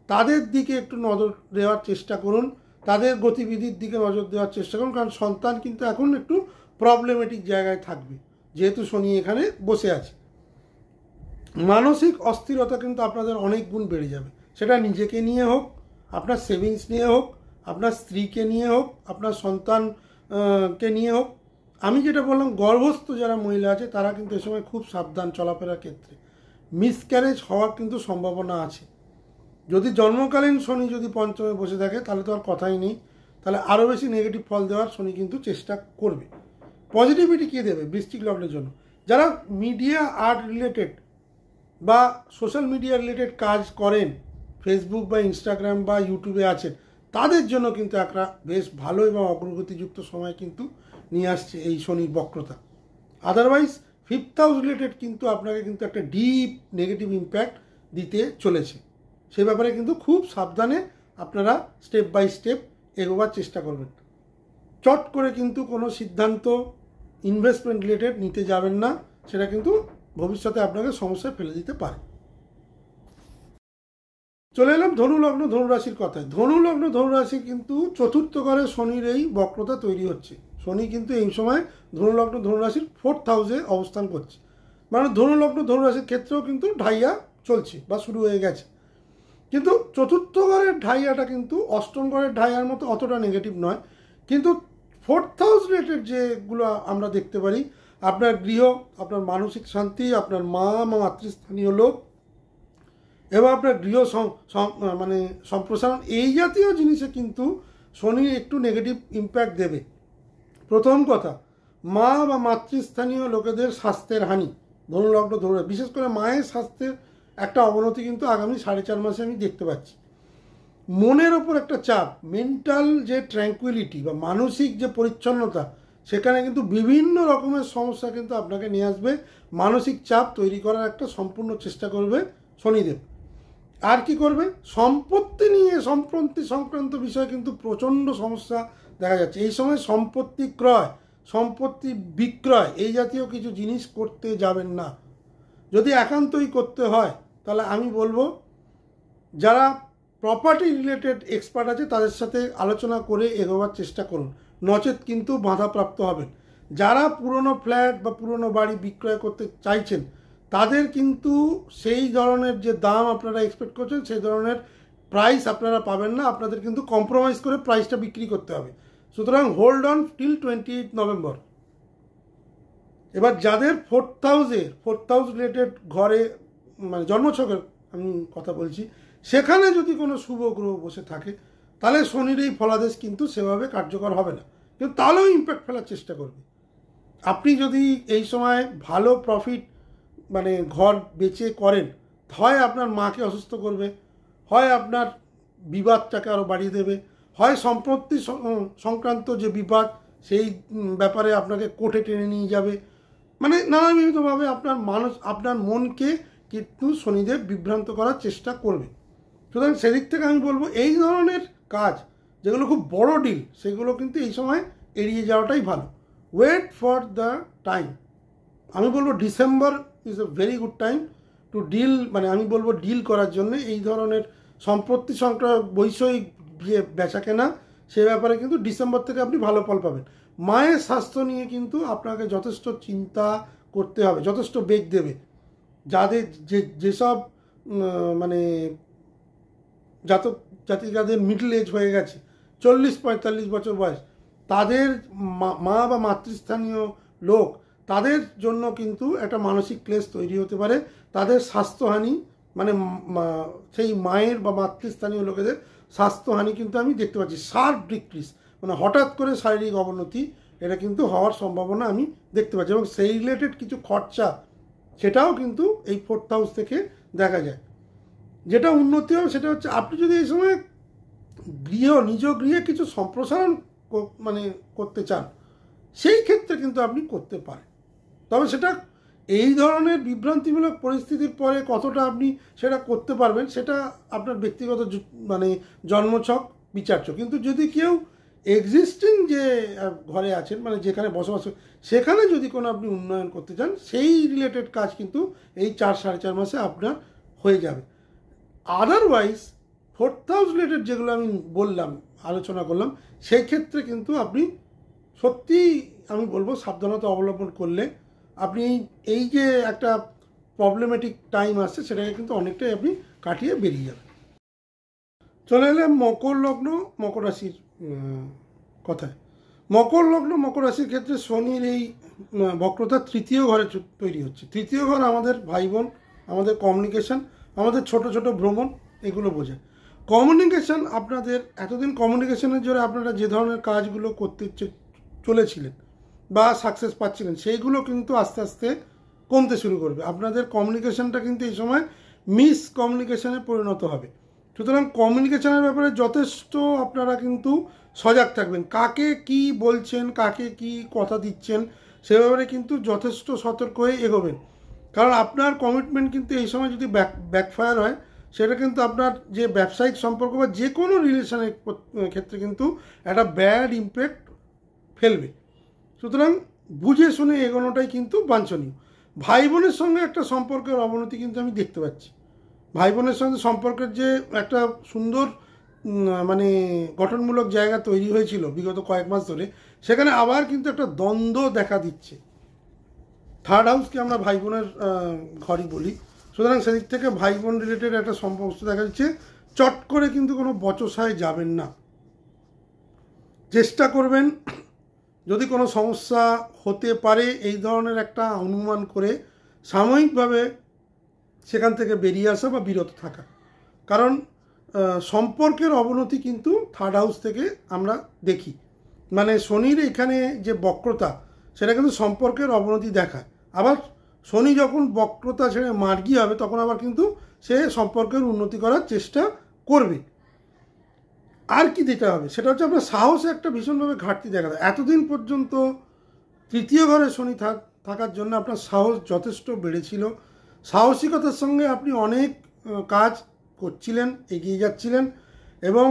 তাদের দিকে একটু নজর দেওয়ার চেষ্টা করুন, তাদের গতিবিধির দিকে নজর দেওয়ার চেষ্টা করুন। কারণ সন্তান কিন্তু এখন একটু প্রবলেমেটিক জায়গায় থাকবে, যেহেতু শনি এখানে বসে আছে। মানসিক অস্থিরতা কিন্তু আপনাদের অনেক গুণ বেড়ে যাবে। সেটা নিজেকে নিয়ে হোক, আপনার সেভিংস নিয়ে হোক, আপনার স্ত্রীকে নিয়ে হোক, আপনার সন্তানকে নিয়ে হোক। আমি যেটা বললাম, গর্ভস্থ যারা মহিলা আছে তারা কিন্তু এ সময় খুব সাবধান চলাফেরার ক্ষেত্রে। মিসক্যারেজ হওয়ার কিন্তু সম্ভাবনা আছে। যদি জন্মকালীন শনি যদি পঞ্চমে বসে থাকে, তাহলে তো আর কথাই নেই, তাহলে আরও বেশি নেগেটিভ ফল দেওয়ার শনি কিন্তু চেষ্টা করবে। পজিটিভিটি কে দেবে বৃশ্চিক লগ্নের জন্য? যারা মিডিয়া আর্ট রিলেটেড বা সোশ্যাল মিডিয়া রিলেটেড কাজ করেন, ফেসবুক বা ইনস্টাগ্রাম বা ইউটিউবে আছেন, তাদের জন্য কিন্তু একটা বেশ ভালো এবং অগ্রগতিযুক্ত সময় কিন্তু নিয়ে আসছে এই শনির বক্রতা। আদারওয়াইজ 5th হাউস রিলেটেড কিন্তু আপনাকে কিন্তু একটা ডিপ নেগেটিভ ইম্প্যাক্ট দিতে চলেছে। সেই ব্যাপারে কিন্তু খুব সাবধানে আপনারা স্টেপ বাই স্টেপ এগোবার চেষ্টা করবেন। চট করে কিন্তু কোনো সিদ্ধান্ত ইনভেস্টমেন্ট রিলেটেড নিতে যাবেন না, সেটা কিন্তু ভবিষ্যতে আপনাকে সমস্যায় ফেলে দিতে পারে। চলে এলাম ধনুলগ্ন ধনুরাশির কথায়। ধনুলগ্ন ধনুরাশি কিন্তু চতুর্থ ঘরে শনির এই বক্রতা তৈরি হচ্ছে। শনি কিন্তু এই সময় ধনুলগ্ন ধনুরাশির 4th হাউসে অবস্থান করছে, মানে ধনুলগ্ন ধনুরাশির ক্ষেত্রেও কিন্তু ঢাইয়া চলছে বা শুরু হয়ে গেছে। কিন্তু চতুর্থ ঘরের ঢাইয়াটা কিন্তু অষ্টম ঘরের ঢাইয়ার মতো অতটা নেগেটিভ নয়। কিন্তু 4th হাউস রিলেটেড যেগুলো আমরা দেখতে পারি, আপনার গৃহ, আপনার মানসিক শান্তি, আপনার মা বা মাতৃস্থানীয় লোক এবং আপনার গৃহ মানে সম্প্রসারণ, এই জাতীয় জিনিসে কিন্তু শনি একটু নেগেটিভ ইম্প্যাক্ট দেবে। প্রথম কথা, মা বা মাতৃস্থানীয় লোকেদের স্বাস্থ্যের হানি, ধনুলগ্ন ধনুরাশি, বিশেষ করে মায়ের স্বাস্থ্যের একটা অবনতি কিন্তু আগামী 4.5 মাসে আমি দেখতে পাচ্ছি। মনের ওপর একটা চাপ, মেন্টাল যে ট্র্যাঙ্কুইলিটি বা মানসিক যে পরিচ্ছন্নতা, সেখানে কিন্তু বিভিন্ন রকমের সমস্যা কিন্তু আপনাকে নিয়ে আসবে। মানসিক চাপ তৈরি করার একটা সম্পূর্ণ চেষ্টা করবে শনিদেব। আর কি করবে, সম্পত্তি নিয়ে সম্পত্তি সংক্রান্ত বিষয়ে কিন্তু প্রচণ্ড সমস্যা দেখা যাচ্ছে এই সময়। সম্পত্তি ক্রয়, সম্পত্তি বিক্রয়, এই জাতীয় কিছু জিনিস করতে যাবেন না। যদি একান্তই করতে হয় তাহলে আমি বলবো যারা প্রপার্টি রিলেটেড এক্সপার্ট আছে তাদের সাথে আলোচনা করে এগোবার চেষ্টা করুন, নচেত কিন্তু বাধাপ্রাপ্ত হবেন। যারা পুরনো ফ্ল্যাট বা পুরনো বাড়ি বিক্রয় করতে চাইছেন তাদের কিন্তু সেই ধরনের যে দাম আপনারা এক্সপেক্ট করছেন সেই ধরনের প্রাইস আপনারা পাবেন না, আপনাদের কিন্তু কম্প্রোমাইজ করে প্রাইসটা বিক্রি করতে হবে। সুতরাং হোল্ড অন টিল 28 নভেম্বর। এবার যাদের 4th হাউস রিলেটেড ঘরে, মানে জন্মছকের আমি কথা বলছি, সেখানে যদি কোনো শুভ গ্রহ বসে থাকে তাহলে শনির এই ফলাদেশ কিন্তু সেভাবে কার্যকর হবে না, কিন্তু তাহলেও ইম্প্যাক্ট ফেলার চেষ্টা করবে। আপনি যদি এই সময় ভালো প্রফিট মানে ঘর বেচে করেন, হয় আপনার মাকে অসুস্থ করবে, হয় আপনার বিবাদটাকে আরও বাড়িয়ে দেবে, হয় সম্পত্তি সংক্রান্ত যে বিবাদ সেই ব্যাপারে আপনাকে কোর্টে টেনে নিয়ে যাবে, মানে নানাবিধভাবে আপনার মনকে কিন্তু শনিদেব বিভ্রান্ত করার চেষ্টা করবে। সুতরাং সেদিক থেকে আমি বলবো এই ধরনের কাজ যেগুলো খুব বড় ডিল সেগুলো কিন্তু এই সময় এড়িয়ে যাওয়াটাই ভালো। Wait for the time. আমি বলবো December is a very good time to deal, মানে আমি বলবো ডিল করার জন্য এই ধরনের সম্পত্তি সংক্রান্ত বৈষয়িক যে বেচা কেনা সে ব্যাপারে কিন্তু ডিসেম্বর থেকে আপনি ভালো ফল পাবেন। মায়ের স্বাস্থ্য নিয়ে কিন্তু আপনাকে যথেষ্ট চিন্তা করতে হবে, যথেষ্ট বেগ দেবে। যাদের যেসব মানে জাতিকাদের মিডল এজ হয়ে গেছে, 40-45 বছর বয়স, তাদের মা বা মাতৃস্থানীয় লোক, তাদের জন্য কিন্তু একটা মানসিক ক্লেশ তৈরি হতে পারে। তাদের স্বাস্থ্যহানি, মানে সেই মায়ের বা মাতৃস্থানীয় লোকেদের স্বাস্থ্যহানি কিন্তু আমি দেখতে পাচ্ছি, শার্প ডিক্রিজ, মানে হঠাৎ করে শারীরিক অবনতি, এটা কিন্তু হওয়ার সম্ভাবনা আমি দেখতে পাচ্ছি। এবং সেই রিলেটেড কিছু খরচা সেটাও কিন্তু এই 4th হাউস থেকে দেখা যায়। যেটা উন্নতি হবে সেটা হচ্ছে আপনি যদি এই সময় নিজ গৃহে কিছু সম্প্রসারণ মানে করতে চান, সেই ক্ষেত্রে কিন্তু আপনি করতে পারেন। তবে সেটা এই ধরনের বিভ্রান্তিমূলক পরিস্থিতির পরে কতটা আপনি সেটা করতে পারবেন সেটা আপনার ব্যক্তিগত মানে জন্মছক বিচার্য। কিন্তু যদি কেউ এক্সিস্টিং যে ঘরে আছেন, মানে যেখানে বসবাস, সেখানে যদি কোনো আপনি উন্নয়ন করতে চান, সেই রিলেটেড কাজ কিন্তু এই 4-4.5 মাসে আপনার হয়ে যাবে। আদারওয়াইজ 4th হাউস রিলেটেড যেগুলো আমি বললাম, আলোচনা করলাম, সেই ক্ষেত্রে কিন্তু আপনি সত্যিই আমি বলবো সাবধানতা অবলম্বন করলে আপনি এই যে একটা প্রবলেমেটিক টাইম আসছে সেটাকে কিন্তু অনেকটাই আপনি কাটিয়ে বেরিয়ে যাবেন। চলে এলাম মকর লগ্ন মকর রাশির কথায়। মকর লগ্ন মকর রাশির ক্ষেত্রে শনির এই বক্রতা 3য় ঘরে তৈরি হচ্ছে। 3য় ঘর আমাদের ভাই বোন, আমাদের কমিউনিকেশন, আমাদের ছোট ছোট ভ্রমণ, এগুলো বোঝায়। কমিউনিকেশন, আপনাদের এতদিন কমিউনিকেশনের জন্য আপনারা যে ধরনের কাজগুলো করতে চলেছিলেন বা সাকসেস পাচ্ছিলেন, সেইগুলো কিন্তু আস্তে আস্তে কমতে শুরু করবে। আপনাদের কমিউনিকেশনটা কিন্তু এই সময় মিস কমিউনিকেশনে পরিণত হবে। সুতরাং কমিউনিকেশনের ব্যাপারে যথেষ্ট আপনারা কিন্তু সজাগ থাকবেন। কাকে কি বলছেন, কাকে কি কথা দিচ্ছেন, সে ব্যাপারে কিন্তু যথেষ্ট সতর্ক হয়ে এগোবেন। কারণ আপনার কমিটমেন্ট কিন্তু এই সময় যদি ব্যাকফায়ার হয় সেটা কিন্তু আপনার যে ব্যবসায়িক সম্পর্ক বা যে কোনো রিলেশনের ক্ষেত্রে কিন্তু একটা ব্যাড ইমপ্যাক্ট ফেলবে। সুতরাং বুঝে শুনে এগোনোটাই কিন্তু বাঞ্ছনীয়। ভাই বোনের সঙ্গে একটা সম্পর্কের অবনতি কিন্তু আমি দেখতে পাচ্ছি। ভাই বোনের সঙ্গে সম্পর্কের যে একটা সুন্দর মানে গঠনমূলক জায়গা তৈরি হয়েছিল বিগত কয়েক মাস ধরে, সেখানে আবার কিন্তু একটা দ্বন্দ্ব দেখা দিচ্ছে। থার্ড হাউসকে আমরা ভাই বোনের ঘরই বলি, সুতরাং সেদিক থেকে ভাই বোন রিলেটেড একটা সম্পর্ক দেখা যাচ্ছে। চট করে কিন্তু কোনো বচসায় যাবেন না, চেষ্টা করবেন যদি কোনো সমস্যা হতে পারে এই ধরনের একটা অনুমান করে সাময়িকভাবে সেখান থেকে বেরিয়ে আসা বা বিরত থাকা। কারণ সম্পর্কের অবনতি কিন্তু থার্ড হাউস থেকে আমরা দেখি, মানে শনির এখানে যে বক্রতা সেটা কিন্তু সম্পর্কের অবনতি দেখায়। আবার শনি যখন বক্রতা ছেড়ে মার্গী হবে তখন আবার কিন্তু সে সম্পর্কের উন্নতি করার চেষ্টা করবে। আর কি দিতে হবে সেটা হচ্ছে আপনার সাহসে একটা ভীষণভাবে ঘাটতি দেখা দেয়। এতদিন পর্যন্ত তৃতীয় ঘরে শনি থাকার জন্য আপনার সাহস যথেষ্ট বেড়েছিল, সাহসিকতার সঙ্গে আপনি অনেক কাজ করছিলেন, এগিয়ে যাচ্ছিলেন এবং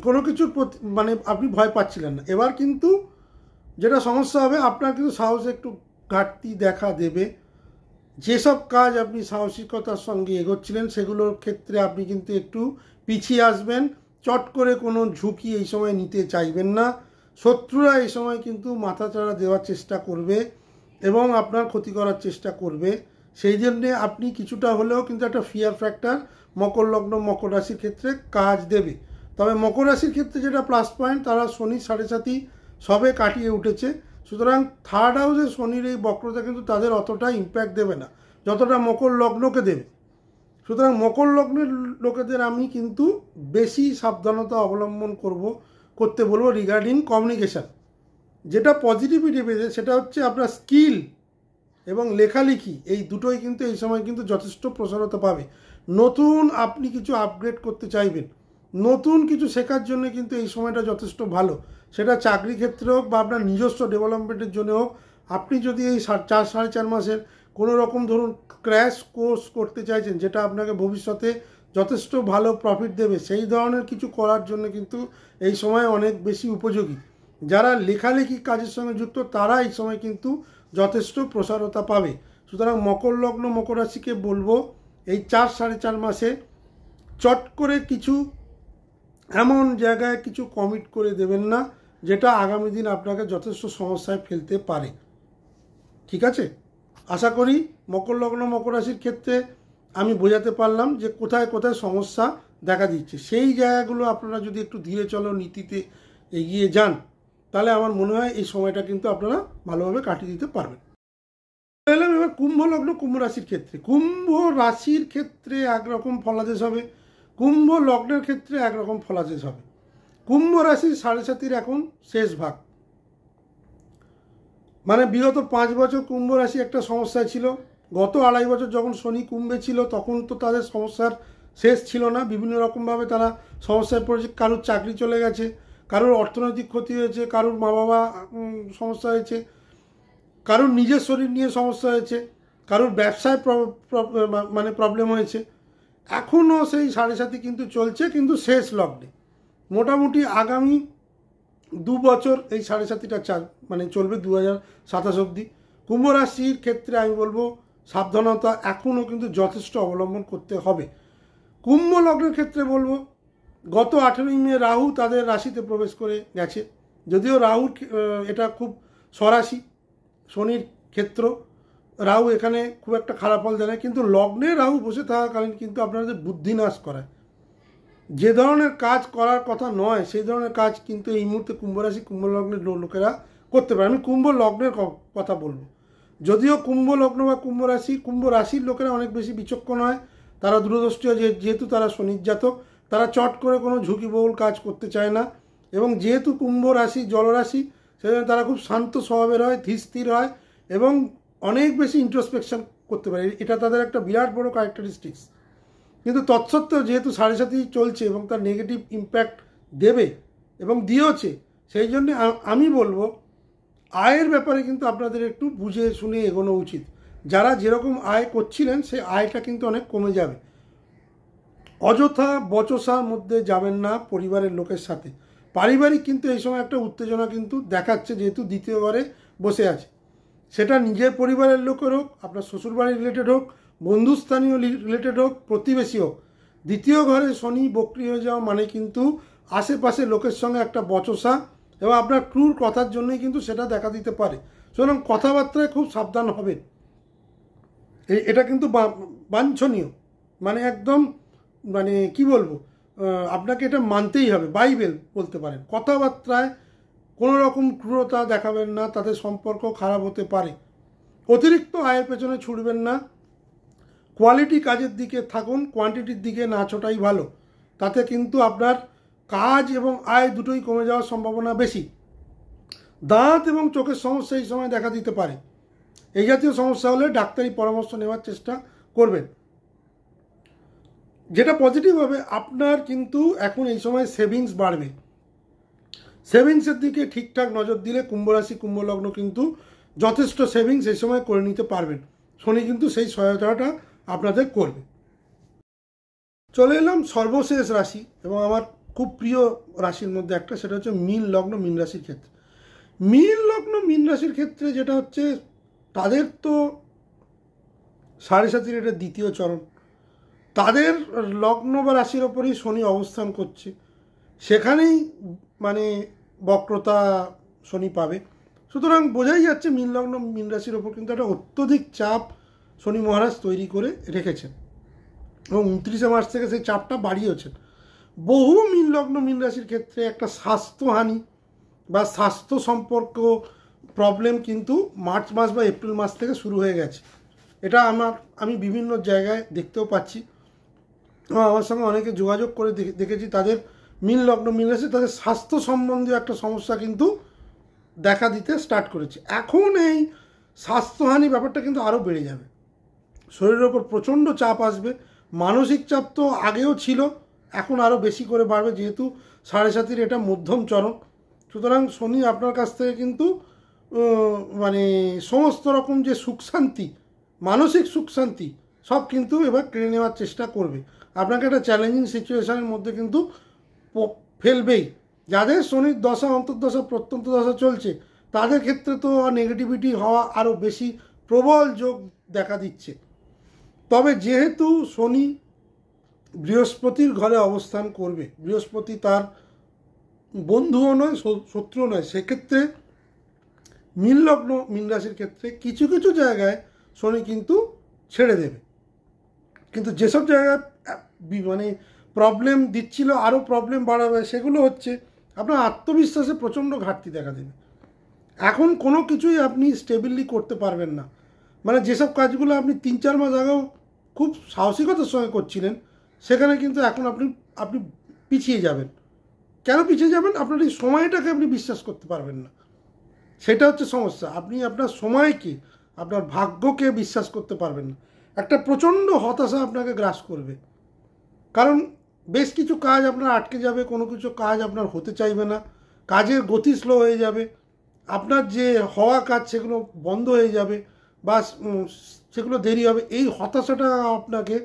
কোনো কিছুর প্রতি মানে আপনি ভয় পাচ্ছিলেন না। এবার কিন্তু যেটা সমস্যা হবে, আপনার কিন্তু সাহসে একটু ঘাটতি দেখা দেবে। যেসব কাজ আপনি সাহসিকতার সঙ্গে এগোচ্ছিলেন সেগুলোর ক্ষেত্রে আপনি কিন্তু একটু পিছিয়ে আসবেন। চট করে কোনো ঝুঁকি এই সময় নিতে চাইবেন না। শত্রুরা এই সময় কিন্তু মাথাচাড়া দেওয়ার চেষ্টা করবে এবং আপনার ক্ষতি করার চেষ্টা করবে। সেই জন্যে আপনি কিছুটা হলেও কিন্তু একটা ফিয়ার ফ্যাক্টর মকর লগ্ন মকর রাশির ক্ষেত্রে কাজ দেবে। তবে মকর রাশির ক্ষেত্রে যেটা প্লাস পয়েন্ট, তারা শনি 7.5 সবে কাটিয়ে উঠেছে। সুতরাং থার্ড হাউসে শনির এই বক্রতা কিন্তু তাদের অতটা ইম্প্যাক্ট দেবে না যতটা মকর লগ্নকে দেবে। সুতরাং মকর লগ্নের লোকেদের আমি কিন্তু বেশি সাবধানতা অবলম্বন করতে বলবো রিগার্ডিং কমিউনিকেশান। যেটা পজিটিভিটি পেয়েছে সেটা হচ্ছে আপনার স্কিল এবং লেখালেখি, এই দুটোই কিন্তু এই সময় কিন্তু যথেষ্ট প্রসারতা পাবে। নতুন আপনি কিছু আপগ্রেড করতে চাইবেন, নতুন কিছু শেখার জন্য কিন্তু এই সময়টা যথেষ্ট ভালো। সেটা চাকরি ক্ষেত্রে হোক বা আপনার নিজস্ব ডেভেলপমেন্টের জন্য হোক। আপনি যদি এই 4.5 মাসের কোনো রকম ধরুন ক্র্যাশ কোর্স করতে চাইছেন যেটা আপনাকে ভবিষ্যতে যথেষ্ট ভালো প্রফিট দেবে, সেই ধরনের কিছু করার জন্য কিন্তু এই সময় অনেক বেশি উপযোগী। যারা লেখালেখি কাজের সঙ্গে যুক্ত তারা এই সময় কিন্তু যথেষ্ট প্রসারতা পাবে। সুতরাং মকর লগ্ন মকর রাশিকে বলবো এই 4-4.5 মাসে চট করে কিছু এমন জায়গায় কিছু কমিট করে দেবেন না যেটা আগামী দিন আপনাকে যথেষ্ট সমস্যায় ফেলতে পারে। ঠিক আছে, আশা করি মকর লগ্ন মকর রাশির ক্ষেত্রে আমি বোঝাতে পারলাম যে কোথায় কোথায় সমস্যা দেখা দিচ্ছে। সেই জায়গাগুলো আপনারা যদি একটু ধীরে চলো নীতিতে এগিয়ে যান তাহলে আমার মনে হয় এই সময়টা কিন্তু আপনারা ভালোভাবে কাটিয়ে দিতে পারবেন। এলাম এবার কুম্ভ লগ্ন কুম্ভ রাশির ক্ষেত্রে। কুম্ভ রাশির ক্ষেত্রে একরকম ফলাদেশ হবে, কুম্ভ লগ্নের ক্ষেত্রে একরকম ফলাদেশ হবে। কুম্ভ রাশির 7.5 এখন শেষ ভাগ, মানে বিগত 5 বছর কুম্ভ রাশি একটা সমস্যায় ছিল। গত 2.5 বছর যখন শনি কুম্ভে ছিল তখন তো তাদের সমস্যার শেষ ছিল না, বিভিন্ন রকমভাবে তারা সমস্যায় পড়েছে। কারোর চাকরি চলে গেছে, কারোর অর্থনৈতিক ক্ষতি হয়েছে, কারোর মা বাবা সমস্যা হয়েছে, কারোর নিজের শরীর নিয়ে সমস্যা হয়েছে, কারোর ব্যবসায় মানে প্রবলেম হয়েছে। এখনও সেই 7.5 কিন্তু চলছে, কিন্তু শেষ লগ্নে। মোটামুটি আগামী 2 বছর এই 7.5টা মানে চলবে 2027 অবধি। কুম্ভ রাশির ক্ষেত্রে আমি বলবো সাবধানতা এখনও কিন্তু যথেষ্ট অবলম্বন করতে হবে। কুম্ভ লগ্নের ক্ষেত্রে বলবো গত 18ই মে রাহু তাদের রাশিতে প্রবেশ করে গেছে। যদিও রাহুর এটা খুব স্বরাশি শনির ক্ষেত্র, রাহু এখানে খুব একটা খারাপ ফল দেয় না, কিন্তু লগ্নে রাহু বসে থাকাকালীন কিন্তু আপনাদের বুদ্ধি নাশ করায়। যে ধরনের কাজ করার কথা নয় সেই ধরনের কাজ কিন্তু এই মুহূর্তে কুম্ভ রাশি কুম্ভ লগ্নের লোকেরা করতে পারে। আমি কুম্ভ লগ্নের কথা বলবো। যদিও কুম্ভ লগ্ন বা কুম্ভ রাশির লোকেরা অনেক বেশি বিচক্ষণ হয়, তারা দূরদৃষ্টি হয়, যেহেতু তারা শনির জাতক, তারা চট করে কোনো ঝুঁকিবহুল কাজ করতে চায় না। এবং যেহেতু কুম্ভ রাশি জলরাশি, সেজন্য তারা খুব শান্ত স্বভাবের হয়, ধীর স্থির হয় এবং অনেক বেশি ইন্ট্রোস্পেকশন করতে পারে। এটা তাদের একটা বিরাট বড় ক্যারেক্টারিস্টিক্স। কিন্তু তৎসত্ত্বেও যেহেতু 7.5 চলছে এবং তার নেগেটিভ ইম্প্যাক্ট দেবে এবং দিয়েওছে, সেই জন্যে আমি বলবো আয়ের ব্যাপারে কিন্তু আপনাদের একটু বুঝে শুনে এগোনো উচিত। যারা যেরকম আয় করছিলেন সেই আয়টা কিন্তু অনেক কমে যাবে। অযথা বচসার মধ্যে যাবেন না পরিবারের লোকের সাথে। পারিবারিক কিন্তু এই সময় একটা উত্তেজনা কিন্তু দেখাচ্ছে, যেহেতু দ্বিতীয় ঘরে বসে আছে। সেটা নিজের পরিবারের লোকের হোক, আপনার শ্বশুরবাড়ি রিলেটেড হোক, বন্ধুস্থানীয় রিলেটেড হোক, প্রতিবেশী হোক। দ্বিতীয় ঘরে শনি বক্রি হয়ে যাওয়া মানে কিন্তু আশেপাশে লোকের সঙ্গে একটা বচসা এবং আপনার ক্রূর কথার জন্যই কিন্তু সেটা দেখা দিতে পারে। সুতরাং কথাবার্তায় খুব সাবধান হবেন। এটা কিন্তু বাঞ্ছনীয়, মানে একদম, মানে কি বলবো, আপনাকে এটা মানতেই হবে, বাইবেল বলতে পারেন। কথাবার্তায় কোনো রকম ক্রূরতা দেখাবেন না, তাতে সম্পর্ক খারাপ হতে পারে। অতিরিক্ত আয়ের পেছনে ছুটবেন না, কোয়ালিটি কাজের দিকে থাকুন, কোয়ান্টিটির দিকে না ছোটাই ভালো। তাতে কিন্তু আপনার কাজ এবং আয় দুটোই কমে যাওয়ার সম্ভাবনা বেশি। দাঁত এবং চোখের সমস্যা এই সময় দেখা দিতে পারে। এই জাতীয় সমস্যা হলে ডাক্তারি পরামর্শ নেওয়ার চেষ্টা করবেন। যেটা পজিটিভ হবে, আপনার কিন্তু এখন এই সময় সেভিংস বাড়বে। সেভিংসের দিকে ঠিকঠাক নজর দিলে কুম্ভ রাশি কুম্ভ লগ্ন কিন্তু যথেষ্ট সেভিংস এই সময় করে নিতে পারবেন। শনি কিন্তু সেই সহায়তাটা আপনাদের করবে। চলে এলাম সর্বশেষ রাশি এবং আমার খুব প্রিয় রাশির মধ্যে একটা, সেটা হচ্ছে মীন লগ্ন মীন রাশির ক্ষেত্রে। মীন লগ্ন মীন রাশির ক্ষেত্রে যেটা হচ্ছে, তাদের তো 7.5 এটা দ্বিতীয় চরণ, তাদের লগ্ন বা রাশির ওপরেই শনি অবস্থান করছে, সেখানেই মানে বক্রতা শনি পাবে। সুতরাং বোঝাই যাচ্ছে মীন লগ্ন মীন রাশির ওপর কিন্তু একটা অত্যধিক চাপ শনি মহারাজ তৈরি করে রেখেছেন এবং 29শে মার্চ থেকে সেই চাপটা বাড়িয়েছেন। বহু মীন লগ্ন মীন রাশির ক্ষেত্রে একটা স্বাস্থ্যহানি বা স্বাস্থ্য সম্পর্ক প্রবলেম কিন্তু মার্চ মাস বা এপ্রিল মাস থেকে শুরু হয়ে গেছে। এটা আমি বিভিন্ন জায়গায় দেখতেও পাচ্ছি এবং আমার সঙ্গে অনেকে যোগাযোগ করে দেখেছি, তাদের মীন লগ্ন মীন রাশি, তাদের স্বাস্থ্য সম্বন্ধীয় একটা সমস্যা কিন্তু দেখা দিতে স্টার্ট করেছে। এখন এই স্বাস্থ্যহানি ব্যাপারটা কিন্তু আরও বেড়ে যাবে, শরীরের ওপর প্রচণ্ড চাপ আসবে। মানসিক চাপ তো আগেও ছিল, এখন আরও বেশি করে বাড়বে, যেহেতু 7.5 এটা মধ্যম চরণ। সুতরাং শনি আপনার কাছ থেকে কিন্তু মানে সমস্ত রকম যে সুখ শান্তি, মানসিক সুখ শান্তি সব কিন্তু এবার কেড়ে নেওয়ার চেষ্টা করবে। আপনাকে একটা চ্যালেঞ্জিং সিচুয়েশানের মধ্যে কিন্তু ফেলবেই। যাদের শনির দশা অন্তর্দশা প্রত্যন্ত দশা চলছে, তাদের ক্ষেত্রে তো নেগেটিভিটি হওয়া আরও বেশি প্রবল যোগ দেখা দিচ্ছে। তবে যেহেতু শনি বৃহস্পতির ঘরে অবস্থান করবে, বৃহস্পতি তার বন্ধুও নয় শত্রুও নয়, সেক্ষেত্রে মীন লগ্ন মীন রাশির ক্ষেত্রে কিছু কিছু জায়গায় শনি কিন্তু ছেড়ে দেবে। কিন্তু যেসব জায়গায় মানে প্রবলেম দিচ্ছিল, আরও প্রবলেম বাড়াবে, সেগুলো হচ্ছে আপনার আত্মবিশ্বাসে প্রচণ্ড ঘাটতি দেখা দেবে। এখন কোনো কিছুই আপনি স্টেবিলি করতে পারবেন না। মানে যেসব কাজগুলো আপনি 3-4 মাস আগেও খুব সাহসিকতার সঙ্গে করছিলেন, সেখানে কিন্তু এখন আপনি পিছিয়ে যাবেন। কেন পিছিয়ে যাবেন? আপনার এই সময়টাকে আপনি বিশ্বাস করতে পারবেন না, সেটা হচ্ছে সমস্যা। আপনি আপনার সময়কে, আপনার ভাগ্যকে বিশ্বাস করতে পারবেন না। একটা প্রচণ্ড হতাশা আপনাকে গ্রাস করবে, কারণ বেশ কিছু কাজ আপনার আটকে যাবে, কোনো কিছু কাজ আপনার হতে চাইবে না, কাজের গতি স্লো হয়ে যাবে, আপনার যে হওয়া কাজ সেগুলো বন্ধ হয়ে যাবে বা সেগুলো দেরি হবে। এই হতাশাটা আপনাকে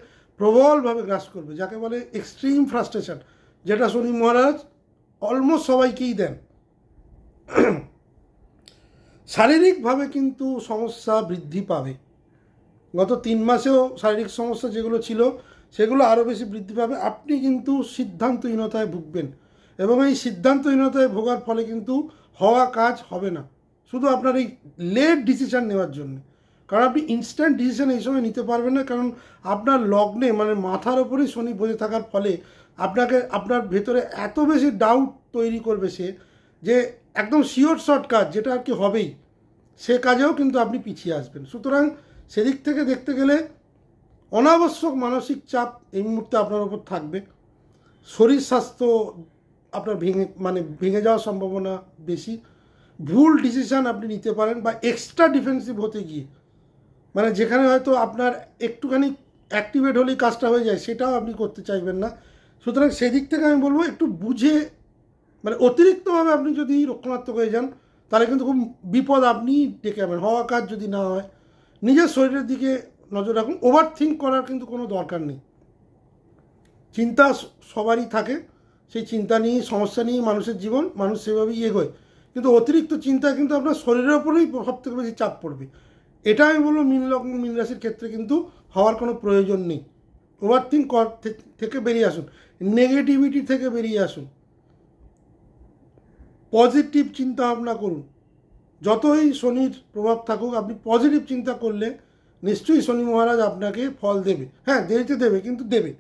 প্রবলভাবে গ্রাস করবে, যাকে বলে এক্সট্রিম ফ্রাস্ট্রেশন, যেটা শনি মহারাজ অলমোস্ট সবাইকেই দেন। শারীরিকভাবে কিন্তু সমস্যা বৃদ্ধি পাবে। গত 3 মাসেও শারীরিক সমস্যা যেগুলো ছিল সেগুলো আরও বেশি বৃদ্ধি পাবে। আপনি কিন্তু সিদ্ধান্তহীনতায় ভুগবেন এবং এই সিদ্ধান্তহীনতায় ভোগার ফলে কিন্তু হওয়া কাজ হবে না, শুধু আপনার এই লেট ডিসিশান নেওয়ার জন্য। কারণ আপনি ইনস্ট্যান্ট ডিসিশান এই সময় নিতে পারবেন না, কারণ আপনার লগ্নে মানে মাথার ওপরেই শনি বসে থাকার ফলে আপনার ভেতরে এত বেশি ডাউট তৈরি করবে সে, যে একদম শিওর শর্ট কাজ যেটা আর কি হবেই, সে কাজেও কিন্তু আপনি পিছিয়ে আসবেন। সুতরাং সেদিক থেকে দেখতে গেলে অনাবশ্যক মানসিক চাপ এই মুহূর্তে আপনার ওপর থাকবে। শরীর স্বাস্থ্য আপনার ভেঙে যাওয়ার সম্ভাবনা বেশি। ভুল ডিসিশান আপনি নিতে পারেন বা এক্সট্রা ডিফেন্সিভ হতে গিয়ে, মানে যেখানে হয়তো আপনার একটুখানি অ্যাক্টিভেট হলেই কাজটা হয়ে যায়, সেটাও আপনি করতে চাইবেন না। সুতরাং সেদিক থেকে আমি বলবো একটু বুঝে, মানে অতিরিক্তভাবে আপনি যদি রক্ষণাত্মক হয়ে যান, তাহলে কিন্তু খুব বিপদ আপনি ডেকে আনবেন। হওয়া কাজ যদি না হয়, নিজের শরীরের দিকে নজর রাখুন। ওভার থিঙ্ক করার কিন্তু কোনো দরকার নেই। চিন্তা সবারই থাকে, সেই চিন্তা নিয়ে সমস্যা নিয়ে মানুষের জীবন, মানুষ সেভাবেই এগোয়। কিন্তু অতিরিক্ত চিন্তা কিন্তু আপনার শরীরের ওপরেই সবথেকে বেশি চাপ পড়বে। এটা আমি বলবো মীন লগ্ন মীন রাশির ক্ষেত্রে কিন্তু হওয়ার কোনো প্রয়োজন নেই। ওভারথিঙ্ক থেকে বেরিয়ে আসুন, নেগেটিভিটি থেকে বেরিয়ে আসুন, পজিটিভ চিন্তা ভাবনা করুন। যতই শনির প্রভাব থাকুক, আপনি পজিটিভ চিন্তা করলে নিশ্চয়ই শনি মহারাজ আপনাকে ফল দেবে। হ্যাঁ, দেরিতে দেবে, কিন্তু দেবে।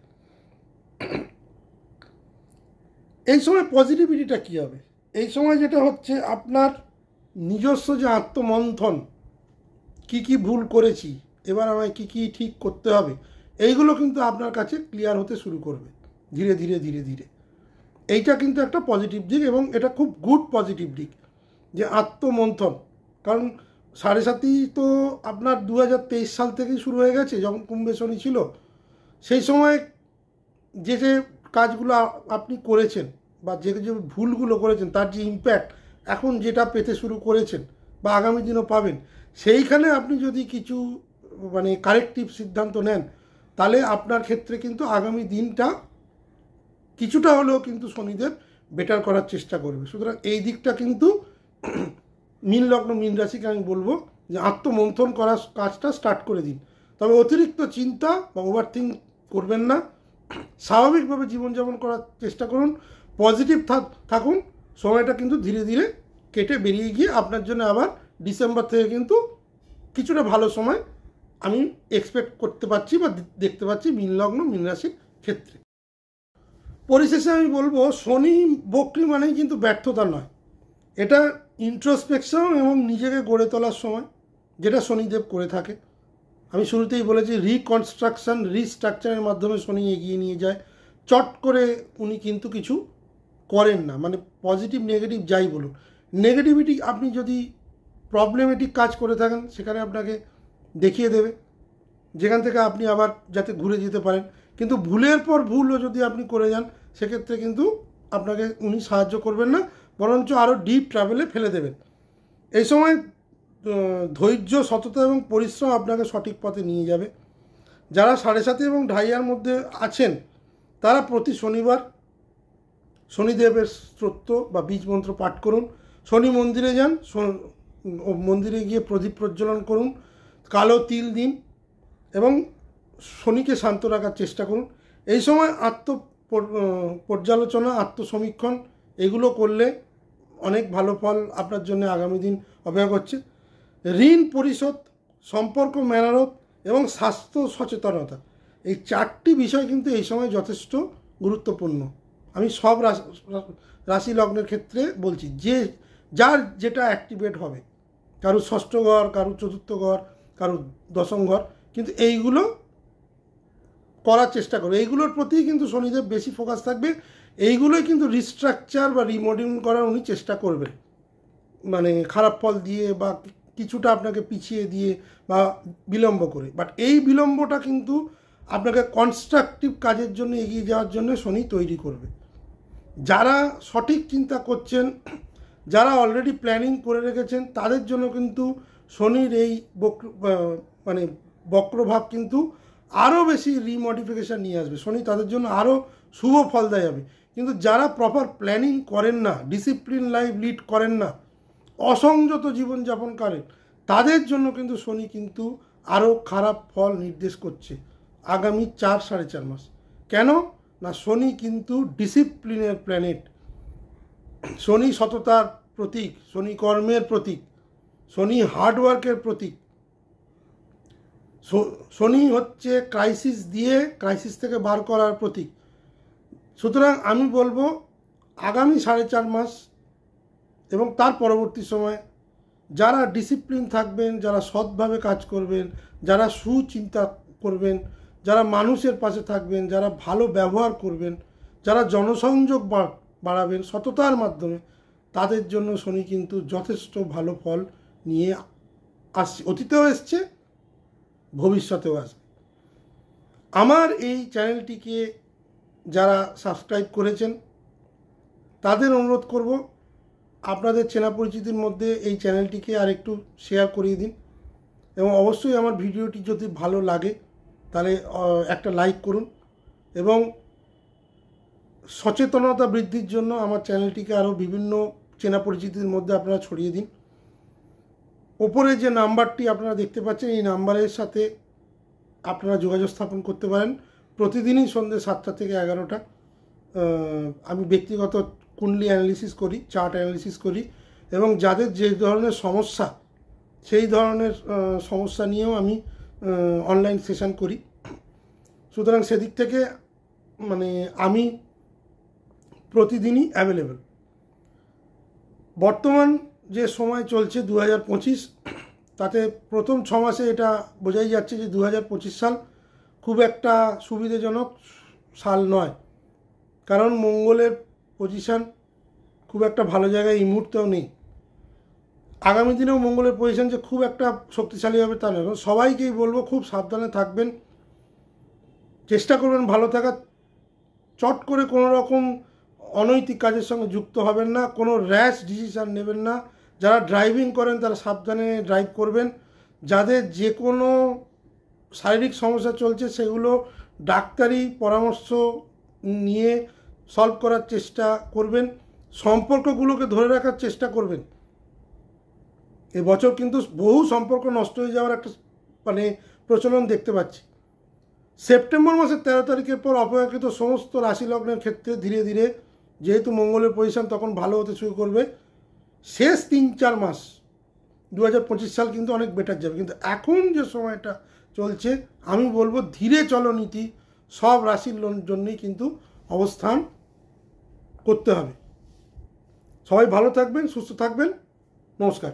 এই সময় পজিটিভিটিটা কী হবে? এই সময় যেটা হচ্ছে, আপনার নিজস্ব যে আত্মমন্থন, কি কি ভুল করেছি, এবার আমায় কি কি ঠিক করতে হবে, এইগুলো কিন্তু আপনার কাছে ক্লিয়ার হতে শুরু করবে ধীরে ধীরে ধীরে ধীরে। এইটা কিন্তু একটা পজিটিভ দিক, এবং এটা খুব গুড পজিটিভ দিক যে আত্মমন্থন। কারণ 7.5 তো আপনার 2023 সাল থেকেই শুরু হয়ে গেছে, যখন কুম্ভে শনি ছিল। সেই সময় যে যে কাজগুলো আপনি করেছেন বা যে যে ভুলগুলো করেছেন, তার যে ইম্প্যাক্ট এখন যেটা পেতে শুরু করেছেন বা আগামী দিনও পাবেন, সেইখানে আপনি যদি কিছু মানে কারেক্টিভ সিদ্ধান্ত নেন, তাহলে আপনার ক্ষেত্রে কিন্তু আগামী দিনটা কিছুটা হলেও কিন্তু শনিদেব বেটার করার চেষ্টা করবে। সুতরাং এই দিকটা কিন্তু মীন লগ্ন মীন রাশিকে আমি বলবো যে আত্মমন্থন করার কাজটা স্টার্ট করে দিন। তবে অতিরিক্ত চিন্তা বা ওভারথিঙ্ক করবেন না, স্বাভাবিকভাবে জীবনযাপন করার চেষ্টা করুন, পজিটিভ থাকুন। সময়টা কিন্তু ধীরে ধীরে কেটে বেরিয়ে গিয়ে আপনার জন্য আবার ডিসেম্বর থেকে কিন্তু কিছুটা ভালো সময় আমি এক্সপেক্ট করতে পারছি বা দেখতে পাচ্ছি মীন লগ্ন মীন রাশির ক্ষেত্রে। পরিশেষে আমি বলবো, শনি বক্রী মানেই কিন্তু ব্যর্থতা নয়, এটা ইন্ট্রোস্পেকশন এবং নিজেকে গড়ে তোলার সময়, যেটা শনিদেব করে থাকে। আমি শুরুতেই বলেছি, রিকনস্ট্রাকশন রিস্ট্রাকচারের মাধ্যমে শনি এগিয়ে নিয়ে যায়। চট করে উনি কিন্তু কিছু করেন না, মানে পজিটিভ নেগেটিভ যাই বলুন। নেগেটিভিটি আপনি যদি প্রবলেমেটিক কাজ করে থাকেন, সেখানে আপনাকে দেখিয়ে দেবে, যেখান থেকে আপনি আবার যাতে ঘুরে যেতে পারেন। কিন্তু ভুলের পর ভুলও যদি আপনি করে যান, সেক্ষেত্রে কিন্তু আপনাকে উনি সাহায্য করবেন না, বরঞ্চ আরও ডিপ ট্রাভেলে ফেলে দেবেন। এই সময় ধৈর্য, সততা এবং পরিশ্রম আপনাকে সঠিক পথে নিয়ে যাবে। যারা 7.5 এবং 2.5 মধ্যে আছেন, তারা প্রতি শনিবার শনিদেবের স্তোত্র বা বীজ মন্ত্র পাঠ করুন, শনি মন্দিরে যান, মন্দিরে গিয়ে প্রদীপ প্রজ্বলন করুন, কালো তিল দিন এবং শনিকে শান্ত রাখার চেষ্টা করুন। এই সময় পর্যালোচনা, আত্মসমীক্ষণ এগুলো করলে অনেক ভালো ফল আপনার জন্য আগামী দিন অপেক্ষা করছে। ঋণ পরিশোধ, সম্পর্ক মেরামত এবং স্বাস্থ্য সচেতনতা, এই 4টি বিষয় কিন্তু এই সময় যথেষ্ট গুরুত্বপূর্ণ। আমি সব রাশি লগ্নের ক্ষেত্রে বলছি, যে যার যেটা অ্যাক্টিভেট হবে, কারুর 6ষ্ঠ ঘর, কারুর 4র্থ ঘর, কারুর 10ম ঘর, কিন্তু এইগুলো করার চেষ্টা করবে। এইগুলোর প্রতি কিন্তু শনিদেব বেশি ফোকাস থাকবে। এইগুলোই কিন্তু রিস্ট্রাকচার বা রিমডেলিং করার উনি চেষ্টা করবেন, মানে খারাপ ফল দিয়ে বা কিছুটা আপনাকে পিছিয়ে দিয়ে বা বিলম্ব করে। বাট এই বিলম্বটা কিন্তু আপনাকে কনস্ট্রাকটিভ কাজের জন্য এগিয়ে যাওয়ার জন্য শনি তৈরি করবে। যারা সঠিক চিন্তা করছেন, যারা অলরেডি প্ল্যানিং করে রেখেছেন, তাদের জন্য কিন্তু শনির এই বক্রভাব কিন্তু আরও বেশি রিমডিফিকেশান নিয়ে আসবে। শনি তাদের জন্য আরও শুভ ফলদায়ী হবে। কিন্তু যারা প্রপার প্ল্যানিং করেন না, ডিসিপ্লিন লাইফ লিড করেন না, অসংযত জীবনযাপন করেন, তাদের জন্য কিন্তু শনি কিন্তু আরও খারাপ ফল নির্দেশ করছে আগামী 4-4.5 মাস। কেন না, শনি কিন্তু ডিসিপ্লিনের প্ল্যানেট, শনি সততার প্রতীক, শনি কর্মের প্রতীক, শনি হার্ডওয়ার্কের প্রতীক, শনি হচ্ছে ক্রাইসিস দিয়ে ক্রাইসিস থেকে বার করার প্রতীক। সুতরাং আমি বলবো, আগামী 4.5 মাস এবং তার পরবর্তী সময় যারা ডিসিপ্লিন থাকবেন, যারা সৎভাবে কাজ করবেন, যারা সুচিন্তা করবেন, যারা মানুষের পাশে থাকবেন, যারা ভালো ব্যবহার করবেন, যারা জনসংযোগ বাড়াবেন সততার মাধ্যমে, তাদের জন্য শনি কিন্তু যথেষ্ট ভালো ফল নিয়ে আসছে। অতীতেও এসছে, ভবিষ্যতেও আসবে। আমার এই চ্যানেলটিকে যারা সাবস্ক্রাইব করেছেন, তাদের অনুরোধ করব, আপনাদের চেনা পরিচিতির মধ্যে এই চ্যানেলটিকে আর একটু শেয়ার করিয়ে দিন। এবং অবশ্যই আমার ভিডিওটি যদি ভালো লাগে, তাহলে একটা লাইক করুন এবং সচেতনতা বৃদ্ধির জন্য আমার চ্যানেলটিকে আরও বিভিন্ন চেনা পরিচিতির মধ্যে আপনারা ছড়িয়ে দিন। ওপরে যে নাম্বারটি আপনারা দেখতে পাচ্ছেন, এই নাম্বারের সাথে আপনারা যোগাযোগ স্থাপন করতে পারেন। প্রতিদিনই সন্ধ্যে 7টা থেকে 11টা আমি ব্যক্তিগত কুণ্ডলী অ্যানালিসিস করি, চার্ট অ্যানালিসিস করি, এবং যাদের যে ধরনের সমস্যা সেই ধরনের সমস্যা নিয়েও আমি অনলাইন সেশন করি। সুতরাং সেদিক থেকে মানে আমি প্রতিদিনই অ্যাভেলেবেল। বর্তমান যে সময় চলছে 2025, তাতে প্রথম 6 মাসে এটা বোঝাই যাচ্ছে যে 2025 সাল খুব একটা সুবিধাজনক সাল নয়। কারণ মঙ্গলের পজিশান খুব একটা ভালো জায়গায় এই মুহূর্তেও নেই। আগামী দিনেও মঙ্গলের পজিশান যে খুব একটা শক্তিশালী হবে তা নয়। সবাইকেই বলবো খুব সাবধানে থাকবেন, চেষ্টা করবেন ভালো থাকার। চট করে কোনো রকম অনৈতিক কাজের সঙ্গে যুক্ত হবেন না, কোনো র্যাশ ডিসিশান নেবেন না। যারা ড্রাইভিং করেন তারা সাবধানে ড্রাইভ করবেন। যাদের যে কোনো শারীরিক সমস্যা চলছে সেগুলো ডাক্তারি পরামর্শ নিয়ে সলভ করার চেষ্টা করবেন। সম্পর্কগুলোকে ধরে রাখার চেষ্টা করবেন। এবছর কিন্তু বহু সম্পর্ক নষ্ট হয়ে যাওয়ার একটা প্রচলন দেখতে পাচ্ছি। সেপ্টেম্বর মাসের 13 তারিখের পর অপেক্ষাকৃত সমস্ত রাশি লগ্নের ক্ষেত্রে ধীরে ধীরে, যেহেতু মঙ্গলের পজিশন তখন ভালো হতে শুরু করবে, শেষ 3-4 মাস 2025 সাল কিন্তু অনেক বেটার যাবে। কিন্তু এখন যে সময়টা চলছে আমি বলবো ধীরে চলো নীতি সব রাশির জন্যই কিন্তু অবস্থান করতে হবে। সবাই ভালো থাকবেন, সুস্থ থাকবেন। নমস্কার।